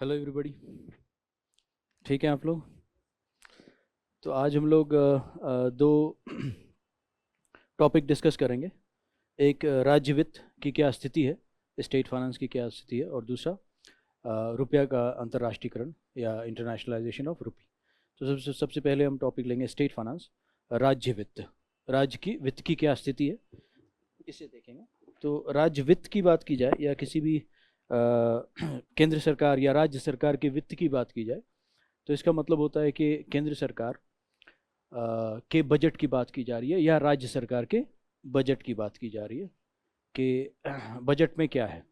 Hello everybody. ठीक है आप लोग? तो आज हम लोग दो टॉपिक डिस्कस करेंगे। एक राज्य वित्त की क्या स्थिति है, स्टेट फाइनेंस की क्या स्थिति है, और दूसरा रुपया का अंतर्राष्ट्रीयकरण या इंटरनेशनलाइजेशन ऑफ रुपी। तो सबसे पहले हम टॉपिक लेंगे स्टेट फाइनेंस, राज्य वित्त। राज्य की वित्त की क्या स्थिति है इसे देखेंगे। तो राज्य वित्त की बात की जाए या किसी भी केंद्र सरकार या राज्य सरकार के वित्त की बात की जाए तो इसका मतलब होता है कि केंद्र सरकार के बजट की बात की जा रही है या राज्य सरकार के बजट की बात की जा रही है कि बजट में क्या है।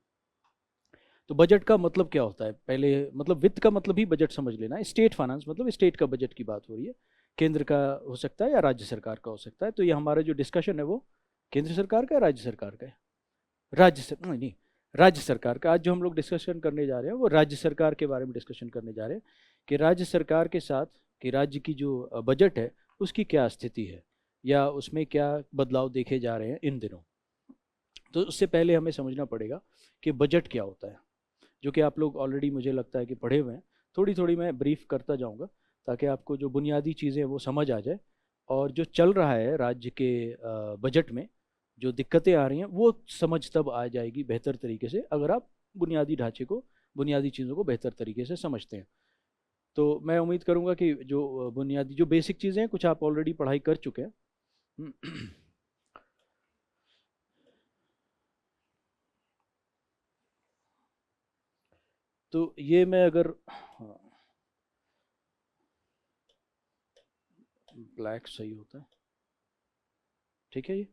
तो बजट का मतलब क्या होता है, पहले मतलब वित्त का मतलब ही बजट समझ लेना है। स्टेट फाइनेंस मतलब स्टेट का बजट की बात हो रही है, केंद्र का हो सकता है या राज्य सरकार का हो सकता है। तो ये हमारा जो डिस्कशन है वो केंद्र सरकार का है, राज्य सरकार का है, नहीं राज्य सरकार का। आज जो हम लोग डिस्कशन करने जा रहे हैं वो राज्य सरकार के बारे में डिस्कशन करने जा रहे हैं कि राज्य सरकार के साथ कि राज्य की जो बजट है उसकी क्या स्थिति है या उसमें क्या बदलाव देखे जा रहे हैं इन दिनों। तो उससे पहले हमें समझना पड़ेगा कि बजट क्या होता है, जो कि आप लोग ऑलरेडी मुझे लगता है कि पढ़े हुए हैं। थोड़ी थोड़ी मैं ब्रीफ करता जाऊंगा ताकि आपको जो बुनियादी चीज़ें हैं वो समझ आ जाए, और जो चल रहा है राज्य के बजट में जो दिक्कतें आ रही हैं वो समझ तब आ जाएगी बेहतर तरीके से, अगर आप बुनियादी ढांचे को, बुनियादी चीज़ों को बेहतर तरीके से समझते हैं। तो मैं उम्मीद करूंगा कि जो बुनियादी जो बेसिक चीज़ें हैं कुछ आप ऑलरेडी पढ़ाई कर चुके हैं। तो ये मैं अगर, हाँ, ब्लैक सही होता है, ठीक है। ये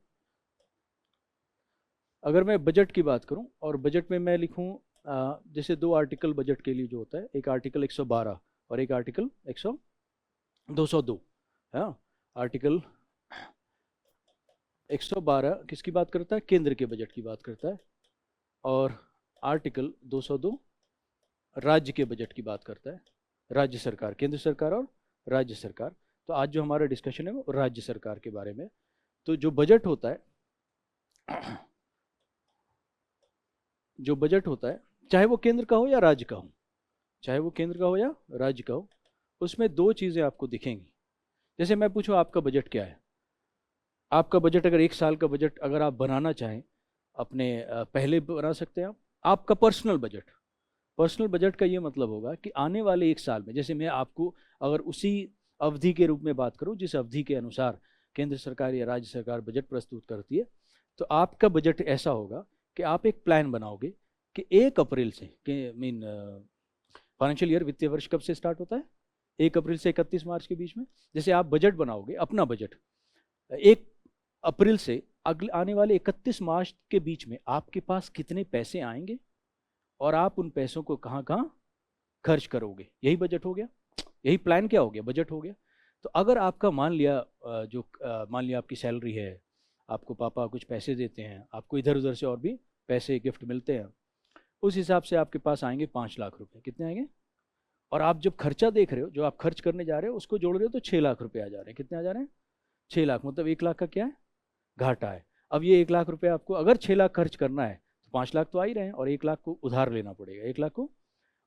अगर मैं बजट की बात करूं और बजट में मैं लिखूं जैसे दो आर्टिकल बजट के लिए जो होता है, एक आर्टिकल 112 और एक आर्टिकल 100 202, है ना। आर्टिकल 112 किसकी बात करता है? केंद्र के बजट की बात करता है। और आर्टिकल 202 राज्य के बजट की बात करता है, राज्य सरकार, केंद्र सरकार और राज्य सरकार। तो आज जो हमारा डिस्कशन है वो राज्य सरकार के बारे में। तो जो बजट होता है, जो बजट होता है, चाहे वो केंद्र का हो या राज्य का हो, चाहे वो केंद्र का हो या राज्य का हो, उसमें दो चीज़ें आपको दिखेंगी। जैसे मैं पूछूं आपका बजट क्या है, आपका बजट अगर एक साल का बजट अगर आप बनाना चाहें अपने, पहले बना सकते हैं आप। आपका पर्सनल बजट, पर्सनल बजट का ये मतलब होगा कि आने वाले एक साल में, जैसे मैं आपको अगर उसी अवधि के रूप में बात करूं जिस अवधि के अनुसार केंद्र सरकार या राज्य सरकार बजट प्रस्तुत करती है, तो आपका बजट ऐसा होगा कि आप एक प्लान बनाओगे कि 1 अप्रैल से, कि मीन फाइनेंशियल ईयर, वित्तीय वर्ष कब से स्टार्ट होता है? 1 अप्रैल से 31 मार्च के बीच में। जैसे आप बजट बनाओगे अपना बजट, 1 अप्रैल से अगले आने वाले 31 मार्च के बीच में आपके पास कितने पैसे आएंगे और आप उन पैसों को कहाँ कहाँ खर्च करोगे, यही बजट हो गया। यही प्लान क्या हो गया? बजट हो गया। तो अगर आपका मान लिया मान लिया आपकी सैलरी है, आपको पापा कुछ पैसे देते हैं, आपको इधर उधर से और भी पैसे गिफ्ट मिलते हैं, उस हिसाब से आपके पास आएंगे 5 लाख रुपए। कितने आएंगे? और आप जब खर्चा देख रहे हो, जो आप खर्च करने जा रहे हो उसको जोड़ रहे हो, तो 6 लाख रुपए आ जा रहे हैं। कितने आ जा रहे हैं? 6 लाख। मतलब 1 लाख का क्या है? घाटा है। अब ये 1 लाख रुपए आपको अगर 6 लाख खर्च करना है तो 5 लाख तो आ ही रहे हैं, और 1 लाख को उधार लेना पड़ेगा, 1 लाख को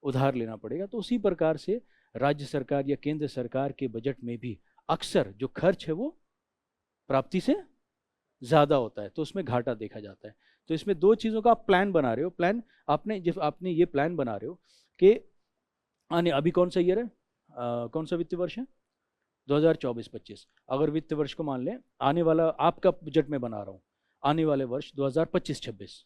उधार लेना पड़ेगा। तो उसी प्रकार से राज्य सरकार या केंद्र सरकार के बजट में भी अक्सर जो खर्च है वो प्राप्ति से ज़्यादा होता है, तो उसमें घाटा देखा जाता है। तो इसमें दो चीज़ों का आप प्लान बना रहे हो। प्लान आपने, जब आपने ये प्लान बना रहे हो कि आने, अभी कौन सा ईयर है, कौन सा वित्तीय वर्ष है? 2024-25। अगर वित्त वर्ष को मान लें, आने वाला आपका बजट में बना रहा हूँ, आने वाले वर्ष 2025-26,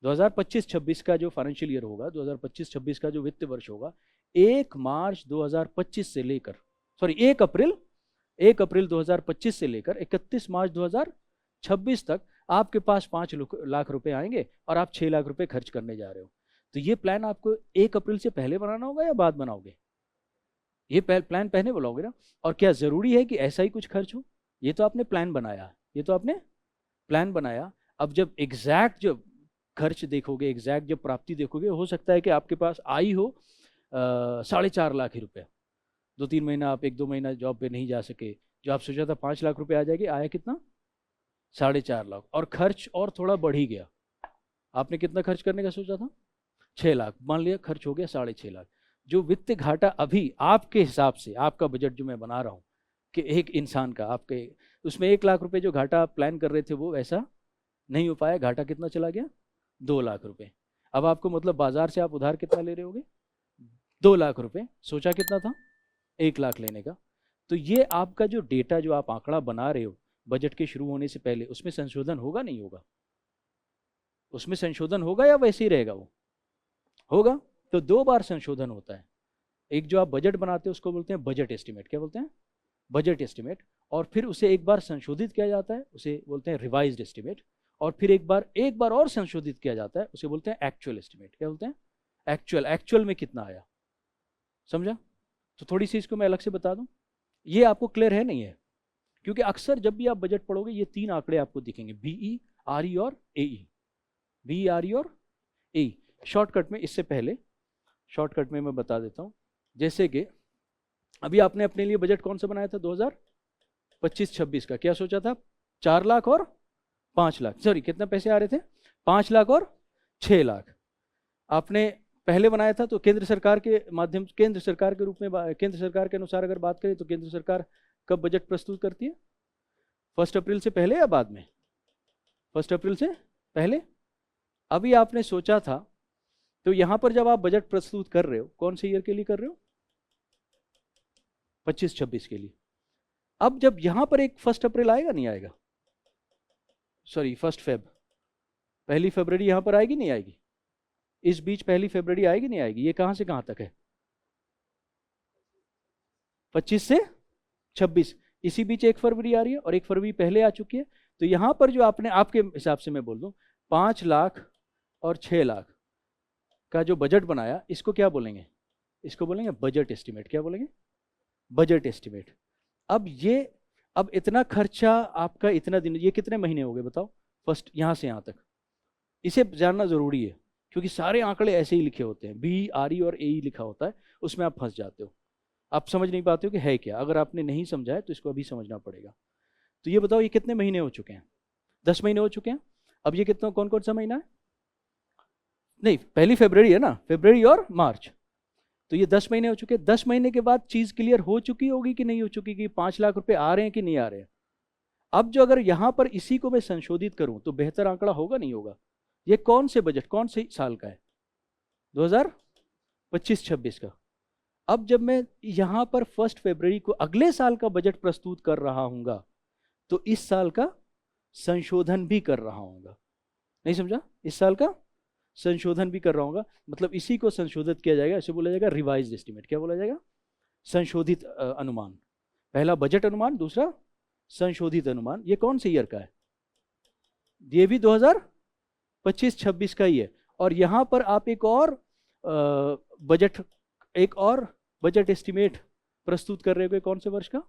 2025-26 का जो फाइनेंशियल ईयर होगा, 2025-26 का जो वित्त वर्ष होगा, 1 मार्च 2025 से लेकर, सॉरी 1 अप्रैल 2025 से लेकर 31 मार्च 2026 तक आपके पास 5 लाख रुपए आएंगे और आप 6 लाख रुपए खर्च करने जा रहे हो। तो ये प्लान आपको 1 अप्रैल से पहले बनाना होगा या बाद बनाओगे? ये प्लान पहले बनाओगे ना। और क्या ज़रूरी है कि ऐसा ही कुछ खर्च हो? ये तो आपने प्लान बनाया, ये तो आपने प्लान बनाया। अब जब एग्जैक्ट जब खर्च देखोगे, एग्जैक्ट जब प्राप्ति देखोगे, हो सकता है कि आपके पास आई हो 4.5 लाख ही रुपया। 2-3 महीना आप 1-2 महीना जॉब पे नहीं जा सके, जो आप सोचा था 5 लाख रुपए आ जाएगी, आया कितना? 4.5 लाख। और खर्च और थोड़ा बढ़ ही गया। आपने कितना खर्च करने का सोचा था? 6 लाख। मान लिया खर्च हो गया 6.5 लाख। जो वित्तीय घाटा अभी आपके हिसाब से, आपका बजट जो मैं बना रहा हूँ कि एक इंसान का, आपके उसमें 1 लाख रुपए जो घाटा आप प्लान कर रहे थे वो ऐसा नहीं हो पाया। घाटा कितना चला गया? 2 लाख रुपए। अब आपको मतलब बाजार से आप उधार कितना ले रहे होगे? 2 लाख रुपए। सोचा कितना था? 1 लाख लेने का। तो ये आपका जो डेटा, जो आप आंकड़ा बना रहे हो बजट के शुरू होने से पहले, उसमें संशोधन होगा नहीं होगा? उसमें संशोधन होगा या वैसे ही रहेगा? वो होगा। तो 2 बार संशोधन होता है। एक जो आप बजट बनाते हो उसको बोलते हैं बजट एस्टिमेट। क्या बोलते हैं? Budget estimate. और फिर उसे एक बार संशोधित किया जाता है, उसे बोलते हैं रिवाइज्ड एस्टिमेट। और फिर एक बार और संशोधित किया जाता है, उसे बोलते हैं एक्चुअल एस्टिमेट। क्या बोलते हैं? एक्चुअल। एक्चुअल में कितना आया? समझा? तो थोड़ी सी इसको मैं अलग से बता दूं, ये आपको क्लियर है नहीं है? क्योंकि अक्सर जब भी आप बजट पढ़ोगे ये 3 आंकड़े आपको दिखेंगे, बीई, आरई और एई। बीई, आरई और एई। शॉर्टकट में, इससे पहले शॉर्टकट में मैं बता देता हूँ। जैसे कि अभी आपने अपने लिए बजट कौन सा बनाया था 2025-26 का? क्या सोचा था? 4 लाख और 5 लाख, सॉरी कितना पैसे आ रहे थे? 5 लाख और 6 लाख। आपने पहले बनाया था तो केंद्र सरकार के माध्यम, केंद्र सरकार के रूप में, केंद्र सरकार के अनुसार अगर बात करें तो केंद्र सरकार कब बजट प्रस्तुत करती है? 1 अप्रैल से पहले या बाद में? 1 अप्रैल से पहले। अभी आपने सोचा था, तो यहां पर जब आप बजट प्रस्तुत कर रहे हो, कौन से ईयर के लिए कर रहे हो? 25-26 के लिए। अब जब यहां पर एक 1 अप्रैल आएगा नहीं आएगा, सॉरी 1 फेब, 1 फरवरी यहां पर आएगी नहीं आएगी? इस बीच 1 फरवरी आएगी नहीं आएगी? ये कहां से कहां तक है? 25 से 26, इसी बीच 1 फरवरी आ रही है और 1 फरवरी पहले आ चुकी है। तो यहां पर जो आपने, आपके हिसाब से मैं बोल दूं, 5 लाख और 6 लाख का जो बजट बनाया, इसको क्या बोलेंगे? इसको बोलेंगे बजट एस्टिमेट। क्या बोलेंगे? Budget estimate. अब ये, अब इतना खर्चा आपका इतना दिन, ये कितने महीने हो गए बताओ? फर्स्ट यहां से यहां तक, इसे जानना जरूरी है क्योंकि सारे आंकड़े ऐसे ही लिखे होते हैं, बी आर ई और ए ई लिखा होता है, उसमें आप फंस जाते हो, आप समझ नहीं पाते हो कि है क्या। अगर आपने नहीं समझा है तो इसको अभी समझना पड़ेगा। तो ये बताओ, ये कितने महीने हो चुके हैं? 10 महीने हो चुके हैं। अब ये कितना, कौन कौन सा महीना है? नहीं, 1 फरवरी है ना, फरवरी और मार्च, तो ये 10 महीने हो चुके हैं। 10 महीने के बाद चीज क्लियर हो चुकी होगी कि नहीं हो चुकी, कि 5 लाख रुपए आ रहे हैं कि नहीं आ रहे हैं? अब जो अगर यहां पर इसी को मैं संशोधित करूं तो बेहतर आंकड़ा होगा नहीं होगा? ये कौन से बजट, कौन से साल का है? 2025-26 का। अब जब मैं यहां पर 1 फरवरी को अगले साल का बजट प्रस्तुत कर रहा हूंगा तो इस साल का संशोधन भी कर रहा हूंगा। नहीं समझा? इस साल का संशोधन भी कर रहा हूंगा, मतलब इसी को संशोधित किया जाएगा, इसे बोला जाएगा रिवाइज्ड एस्टिमेट। क्या बोला जाएगा? संशोधित अनुमान। पहला बजट अनुमान, दूसरा संशोधित अनुमान। ये कौन से ईयर का है? ये भी 2025-26 का ही है। और यहां पर आप एक और बजट एस्टिमेट प्रस्तुत कर रहे हो, कौन से वर्ष का?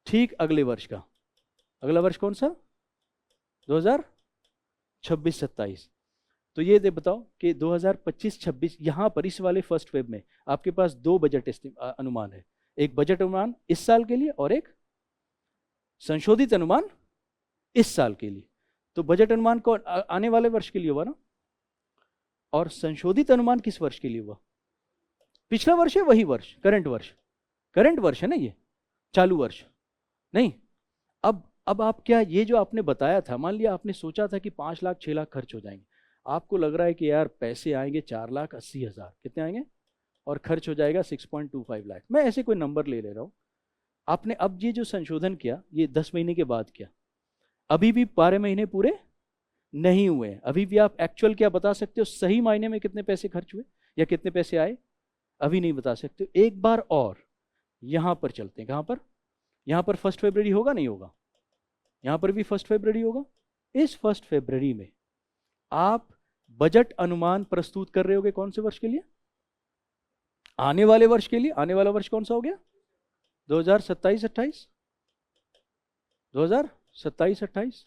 ठीक अगले वर्ष का। अगला वर्ष कौन सा? 2026-27। तो ये दे बताओ कि 2025-26 यहां पर इस वाले 1 फेब में आपके पास 2 बजट अनुमान है, एक बजट अनुमान इस साल के लिए और एक संशोधित अनुमान इस साल के लिए। तो बजट अनुमान को आने वाले वर्ष के लिए हुआ ना, और संशोधित अनुमान किस वर्ष के लिए हुआ? पिछला वर्ष है, वही वर्ष, करंट वर्ष। करंट वर्ष है ना ये, चालू वर्ष नहीं। अब आप क्या, ये जो आपने बताया था, मान लिया आपने सोचा था कि 5 लाख 6 लाख खर्च हो जाएंगे, आपको लग रहा है कि यार पैसे आएंगे 4,80,000, कितने आएंगे, और खर्च हो जाएगा 6.25 लाख। मैं ऐसे कोई नंबर ले रहा हूँ। आपने अब ये जो संशोधन किया, ये 10 महीने के बाद किया, अभी भी 12 महीने पूरे नहीं हुए हैं। अभी भी आप एक्चुअल क्या बता सकते हो, सही मायने में कितने पैसे खर्च हुए या कितने पैसे आए? अभी नहीं बता सकते। एक बार और यहां पर चलते हैं। कहां पर? यहां पर 1 फरवरी होगा नहीं होगा? यहां पर भी 1 फरवरी होगा। इस 1 फरवरी में आप बजट अनुमान प्रस्तुत कर रहे होगे, कौन से वर्ष के लिए? आने वाले वर्ष के लिए। आने वाला वर्ष कौन सा हो गया? 2027-28। 2027-28।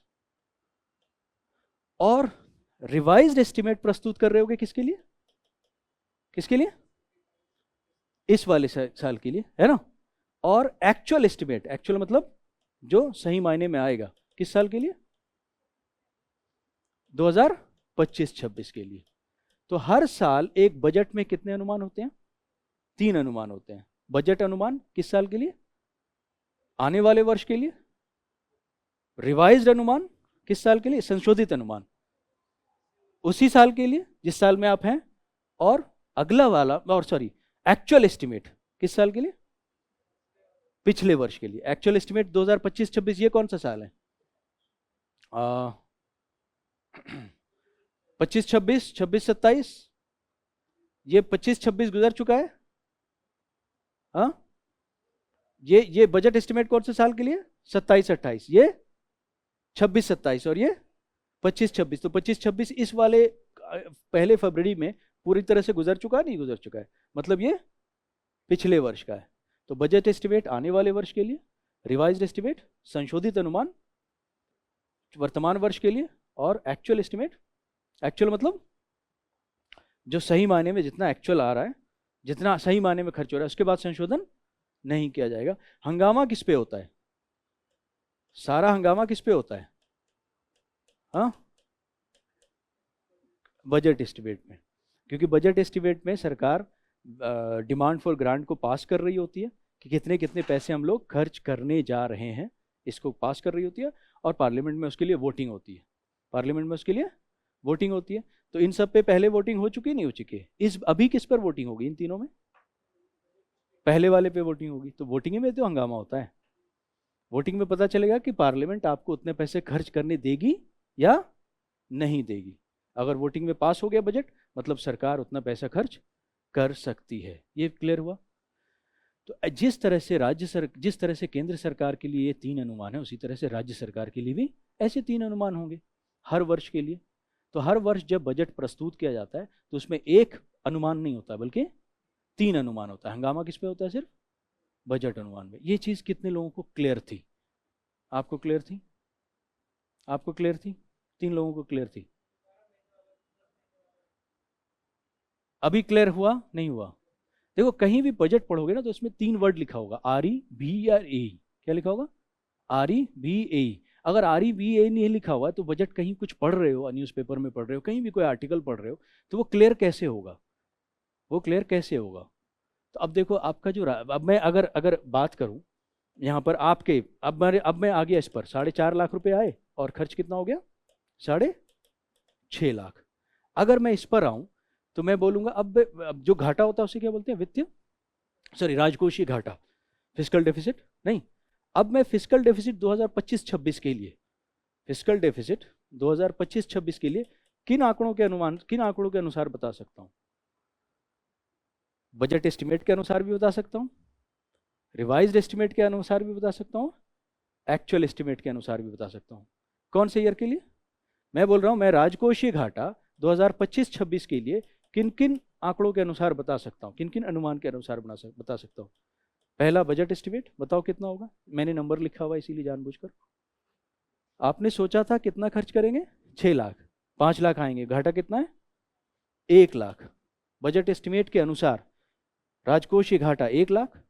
और रिवाइज्ड एस्टिमेट प्रस्तुत कर रहे होगे किसके लिए? किसके लिए? इस वाले साल के लिए, है ना। और एक्चुअल एस्टिमेट, एक्चुअल मतलब जो सही मायने में आएगा, किस साल के लिए? 2025-26 के लिए। तो हर साल एक बजट में कितने अनुमान होते हैं? 3 अनुमान होते हैं। बजट अनुमान किस साल के लिए? आने वाले वर्ष के लिए। रिवाइज्ड अनुमान किस साल के लिए? संशोधित अनुमान उसी साल के लिए जिस साल में आप हैं। और अगला वाला, और सॉरी, एक्चुअल एस्टिमेट किस साल के लिए? पिछले वर्ष के लिए। एक्चुअल एस्टिमेट 2025-26, ये कौन सा साल है? 25-26, 26-27। ये 25-26 गुजर चुका है। हाँ, ये बजट एस्टिमेट कौन से साल के लिए? 27-28। ये 26-27 और ये 25-26। तो 25-26 इस वाले 1 फरवरी में पूरी तरह से गुजर चुका है, नहीं गुजर चुका है? मतलब ये पिछले वर्ष का है। तो बजट एस्टिमेट आने वाले वर्ष के लिए, रिवाइज्ड एस्टिमेट संशोधित अनुमान वर्तमान वर्ष के लिए, और एक्चुअल एस्टिमेट, एक्चुअल मतलब जो सही मायने में जितना एक्चुअल आ रहा है, जितना सही मायने में खर्च हो रहा है, उसके बाद संशोधन नहीं किया जाएगा। हंगामा किस पे होता है? सारा हंगामा किस पे होता है? हाँ, बजट एस्टिमेट में, क्योंकि बजट एस्टिमेट में सरकार डिमांड फॉर ग्रांट को पास कर रही होती है कि कितने कितने पैसे हम लोग खर्च करने जा रहे हैं, इसको पास कर रही होती है, और पार्लियामेंट में उसके लिए वोटिंग होती है, पार्लियामेंट में उसके लिए वोटिंग होती है। तो इन सब पे पहले वोटिंग हो चुकी नहीं हो चुकी है? इस अभी किस पर वोटिंग होगी इन तीनों में? पहले वाले पे वोटिंग होगी। तो वोटिंग में तो हंगामा होता है। वोटिंग में पता चलेगा कि पार्लियामेंट आपको उतने पैसे खर्च करने देगी या नहीं देगी। अगर वोटिंग में पास हो गया बजट, मतलब सरकार उतना पैसा खर्च कर सकती है। ये क्लियर हुआ? तो जिस तरह से केंद्र सरकार के लिए ये 3 अनुमान है, उसी तरह से राज्य सरकार के लिए भी ऐसे 3 अनुमान होंगे हर वर्ष के लिए। तो हर वर्ष जब बजट प्रस्तुत किया जाता है तो उसमें एक अनुमान नहीं होता बल्कि 3 अनुमान होता है। हंगामा किस पे होता है? सिर्फ बजट अनुमान में। ये चीज़ कितने लोगों को क्लियर थी? आपको क्लियर थी? आपको क्लियर थी? 3 लोगों को क्लियर थी? अभी क्लियर हुआ नहीं हुआ? देखो कहीं भी बजट पढ़ोगे ना तो उसमें 3 वर्ड लिखा होगा, आर ई बी या ए। क्या लिखा होगा? आर ई बी ए। अगर आर ई बी ए नहीं लिखा हुआ है तो बजट कहीं कुछ पढ़ रहे हो, न्यूज़पेपर में पढ़ रहे हो, कहीं भी कोई आर्टिकल पढ़ रहे हो, तो वो क्लियर कैसे होगा? वो क्लियर कैसे होगा? तो अब देखो आपका अब मैं अगर अगर बात करूं यहाँ पर आपके, अब मैं आ गया इस पर, 4.5 लाख रुपए आए और खर्च कितना हो गया? 6.5 लाख। अगर मैं इस पर आऊं तो मैं बोलूंगा अब जो घाटा होता है उसे क्या बोलते हैं? वित्तीय, सॉरी, राजकोषीय घाटा, फिस्कल डेफिसिट नहीं। अब मैं फिस्कल डेफिसिट 2025-26 के लिए, फिस्कल डेफिसिट 2025-26 के लिए किन आंकड़ों के अनुसार बता सकता हूं? बजट एस्टिमेट के अनुसार भी बता सकता हूं, रिवाइज्ड एस्टिमेट के अनुसार भी बता सकता हूं, एक्चुअल एस्टिमेट के अनुसार भी बता सकता हूं। कौन से ईयर के लिए? मैं बोल रहा हूं मैं राजकोषीय घाटा 2025-26 के लिए किन किन आंकड़ों के अनुसार बता सकता हूं, किन किन अनुमान के अनुसार बता सकता हूं। पहला बजट एस्टिमेट, बताओ कितना होगा? मैंने नंबर लिखा हुआ इसीलिए जानबूझकर। आपने सोचा था कितना खर्च करेंगे? 6 लाख। 5 लाख आएंगे, घाटा कितना है? 1 लाख। बजट एस्टिमेट के अनुसार राजकोषीय घाटा 1 लाख,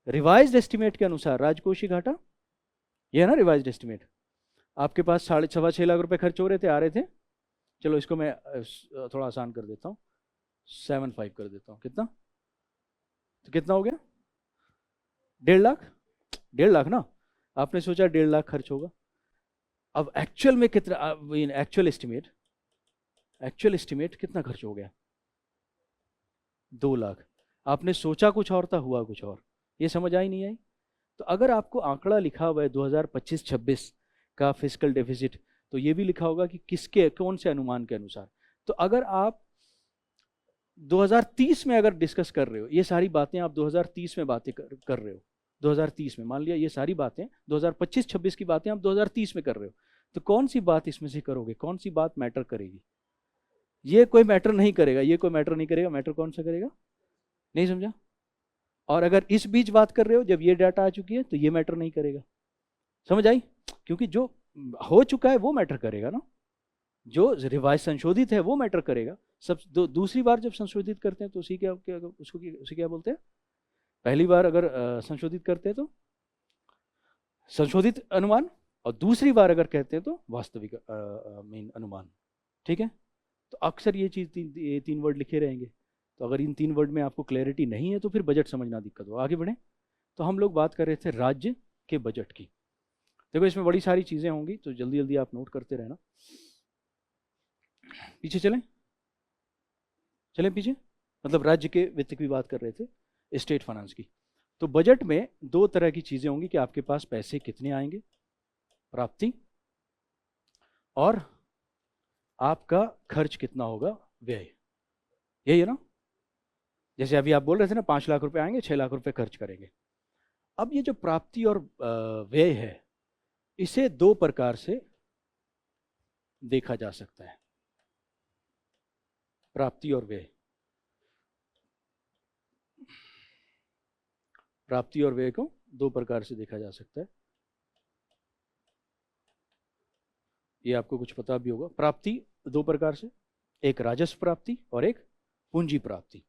रिवाइज्ड एस्टिमेट के अनुसार राजकोषीय घाटा, ये है ना रिवाइज्ड एस्टिमेट। आपके पास 6.5 लाख रुपए खर्च हो रहे थे, आ रहे थे। चलो इसको मैं थोड़ा आसान कर देता हूँ, 7.5 कर देता हूँ। कितना? तो कितना हो गया? 1.5 लाख। 1.5 लाख ना, आपने सोचा 1.5 लाख खर्च होगा। अब एक्चुअल में कितना, एक्चुअल एस्टिमेट कितना खर्च हो गया? 2 लाख। आपने सोचा कुछ और था, हुआ कुछ और। ये समझ आई नहीं आई? तो अगर आपको आंकड़ा लिखा हुआ है 2025-26 का फिस्कल डेफिसिट, तो ये भी लिखा होगा कि किसके, कौन से अनुमान के अनुसार। तो अगर आप 2030 में अगर डिस्कस कर रहे हो, ये सारी बातें आप 2030 में बातें कर रहे हो, 2030 में मान लिया ये सारी बातें 2025-26 की बातें आप 2030 में कर रहे हो, तो कौन सी बात इसमें से करोगे? कौन सी बात मैटर करेगी? ये कोई मैटर नहीं करेगा, ये कोई मैटर नहीं करेगा। मैटर कौन सा करेगा? नहीं समझा? और अगर इस बीच बात कर रहे हो जब ये डाटा आ चुकी है तो ये मैटर नहीं करेगा। समझ आई? क्योंकि जो हो चुका है वो मैटर करेगा ना, जो रिवाइज संशोधित है वो मैटर करेगा। सब दूसरी बार जब संशोधित करते हैं तो उसी क्या बोलते हैं? पहली बार अगर संशोधित करते हैं तो संशोधित अनुमान, और दूसरी बार अगर कहते हैं तो वास्तविक मेन अनुमान। ठीक है? तो अक्सर ये चीज़ ये 3 वर्ड लिखे रहेंगे। तो अगर इन 3 वर्ड में आपको क्लैरिटी नहीं है तो फिर बजट समझना दिक्कत हो। आगे बढ़ें। तो हम लोग बात कर रहे थे राज्य के बजट की। देखो इसमें बड़ी सारी चीज़ें होंगी तो जल्दी जल्दी आप नोट करते रहना। पीछे चलें, चलें पीछे, मतलब राज्य के वित्त की बात कर रहे थे, स्टेट फाइनेंस की। तो बजट में 2 तरह की चीज़ें होंगी कि आपके पास पैसे कितने आएंगे, प्राप्ति, और आपका खर्च कितना होगा, व्यय। यही है ना? जैसे अभी आप बोल रहे थे ना 5 लाख रुपए आएंगे, 6 लाख रुपए खर्च करेंगे। अब ये जो प्राप्ति और व्यय है, इसे 2 प्रकार से देखा जा सकता है। प्राप्ति और व्यय, प्राप्ति और व्यय को 2 प्रकार से देखा जा सकता है। ये आपको कुछ पता भी होगा। प्राप्ति 2 प्रकार से, एक राजस्व प्राप्ति और एक पूंजी प्राप्ति।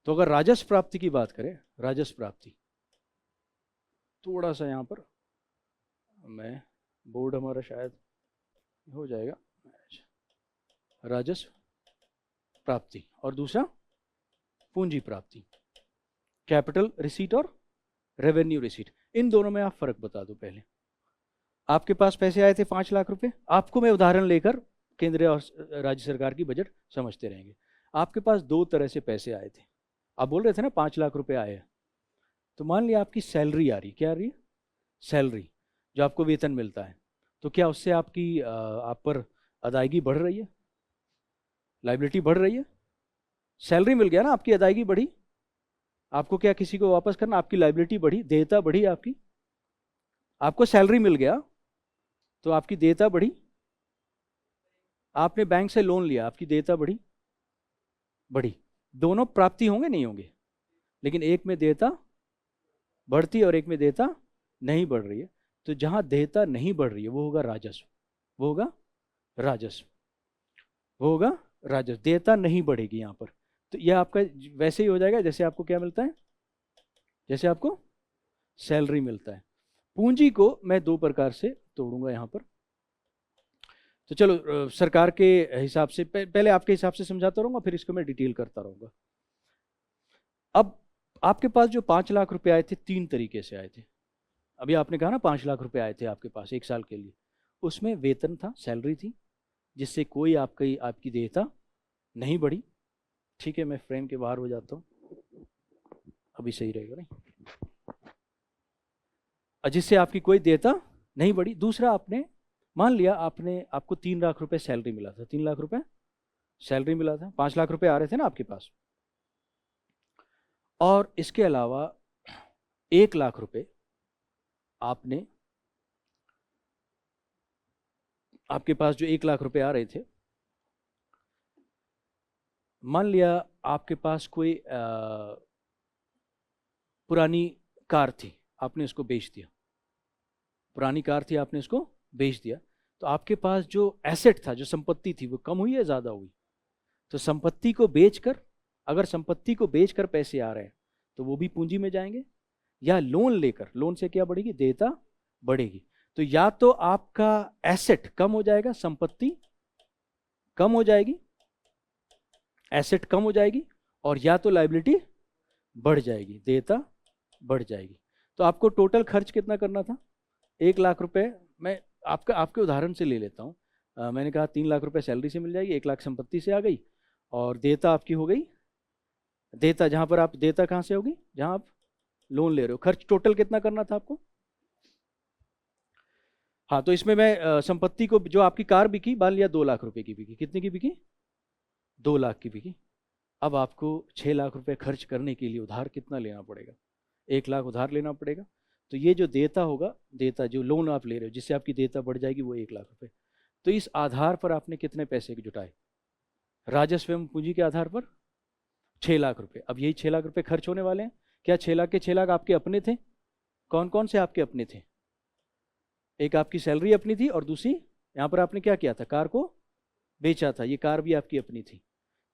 तो अगर राजस्व प्राप्ति की बात करें, राजस्व प्राप्ति, थोड़ा सा यहाँ पर मैं, बोर्ड हमारा शायद हो जाएगा। राजस्व प्राप्ति, और दूसरा पूंजी प्राप्ति, कैपिटल रिसीट और रेवेन्यू रिसीट। इन दोनों में आप फर्क बता दो। पहले आपके पास पैसे आए थे 5 लाख रुपए, आपको मैं उदाहरण लेकर केंद्रीय और राज्य सरकार की बजट समझते रहेंगे। आपके पास दो तरह से पैसे आए थे। आप बोल रहे थे ना 5 लाख रुपए आए हैं, तो मान लिया आपकी सैलरी आ रही, क्या आ रही है? सैलरी, जो आपको वेतन मिलता है। तो क्या उससे आपकी आप पर अदायगी बढ़ रही है, लाइबिलिटी बढ़ रही है? सैलरी मिल गया ना, आपकी अदायगी बढ़ी, आपको क्या किसी को वापस करना, आपकी लाइबिलिटी बढ़ी, देयता बढ़ी आपकी। आपको सैलरी मिल गया तो आपकी देयता बढ़ी, आपने बैंक से लोन लिया, आपकी देयता बढ़ी, बढ़ी। दोनों प्राप्ति होंगे नहीं होंगे, लेकिन एक में देयता बढ़ती है और एक में देयता नहीं बढ़ रही है। तो जहां देयता नहीं बढ़ रही है वो होगा राजस्व, वो होगा राजस्व, वो होगा राजस्व। देयता नहीं बढ़ेगी यहाँ पर। तो यह आपका वैसे ही हो जाएगा जैसे आपको क्या मिलता है, जैसे आपको सैलरी मिलता है। पूंजी को मैं दो प्रकार से तोड़ूंगा यहाँ पर। तो चलो सरकार के हिसाब से पहले आपके हिसाब से समझाता रहूंगा, फिर इसको मैं डिटेल करता रहूंगा। अब आपके पास जो 5 लाख रुपए आए थे, तीन तरीके से आए थे। अभी आपने कहा ना 5 लाख रुपए आए थे आपके पास 1 साल के लिए, उसमें वेतन था, सैलरी थी, जिससे कोई आपकी देयता नहीं बढ़ी। ठीक है, मैं फ्रेम के बाहर हो जाता हूँ, अभी सही रहेगा नहीं, जिससे आपकी कोई देयता नहीं बढ़ी। दूसरा, आपने मान लिया आपको 3 लाख रुपए सैलरी मिला था, 3 लाख रुपए सैलरी मिला था, 5 लाख रुपए आ रहे थे ना आपके पास, और इसके अलावा 1 लाख रुपए आपने, आपके पास जो 1 लाख रुपए आ रहे थे, मान लिया आपके पास कोई पुरानी कार थी, आपने उसको बेच दिया, पुरानी कार थी, आपने उसको बेच दिया। तो आपके पास जो एसेट था, जो संपत्ति थी, वो कम हुई या ज़्यादा हुई? तो संपत्ति को बेचकर, अगर संपत्ति को बेचकर पैसे आ रहे हैं तो वो भी पूंजी में जाएंगे, या लोन लेकर, लोन से क्या बढ़ेगी, देयता बढ़ेगी। तो या तो आपका एसेट कम हो जाएगा, संपत्ति कम हो जाएगी, एसेट कम हो जाएगी, और या तो लायबिलिटी बढ़ जाएगी, देयता बढ़ जाएगी। तो आपको टोटल खर्च कितना करना था? 1 लाख रुपए। मैं आपके उदाहरण से ले लेता हूँ। मैंने कहा 3 लाख रुपए सैलरी से मिल जाएगी, 1 लाख संपत्ति से आ गई, और देयता आपकी हो गई, देयता जहां पर आप, देयता कहां से होगी, जहां आप लोन ले रहे हो। खर्च टोटल कितना करना था आपको? हाँ, तो इसमें मैं संपत्ति को, जो आपकी कार बिकी, मान लिया 2 लाख रुपए की बिकी, कितने की बिकी? 2 लाख की बिकी। अब आपको 6 लाख रुपए खर्च करने के लिए उधार कितना लेना पड़ेगा? 1 लाख उधार लेना पड़ेगा। तो ये जो देयता होगा, देयता जो लोन आप ले रहे हो, जिससे आपकी देयता बढ़ जाएगी, वो 1 लाख रुपए। तो इस आधार पर आपने कितने पैसे जुटाए? राजस्व एवं पूंजी के आधार पर 6 लाख रुपए। अब यही 6 लाख रुपए खर्च होने वाले हैं। क्या 6 लाख के 6 लाख आपके अपने थे? कौन कौन से आपके अपने थे? एक आपकी सैलरी अपनी थी, और दूसरी यहाँ पर आपने क्या किया था, कार को बेचा था, ये कार भी आपकी अपनी थी।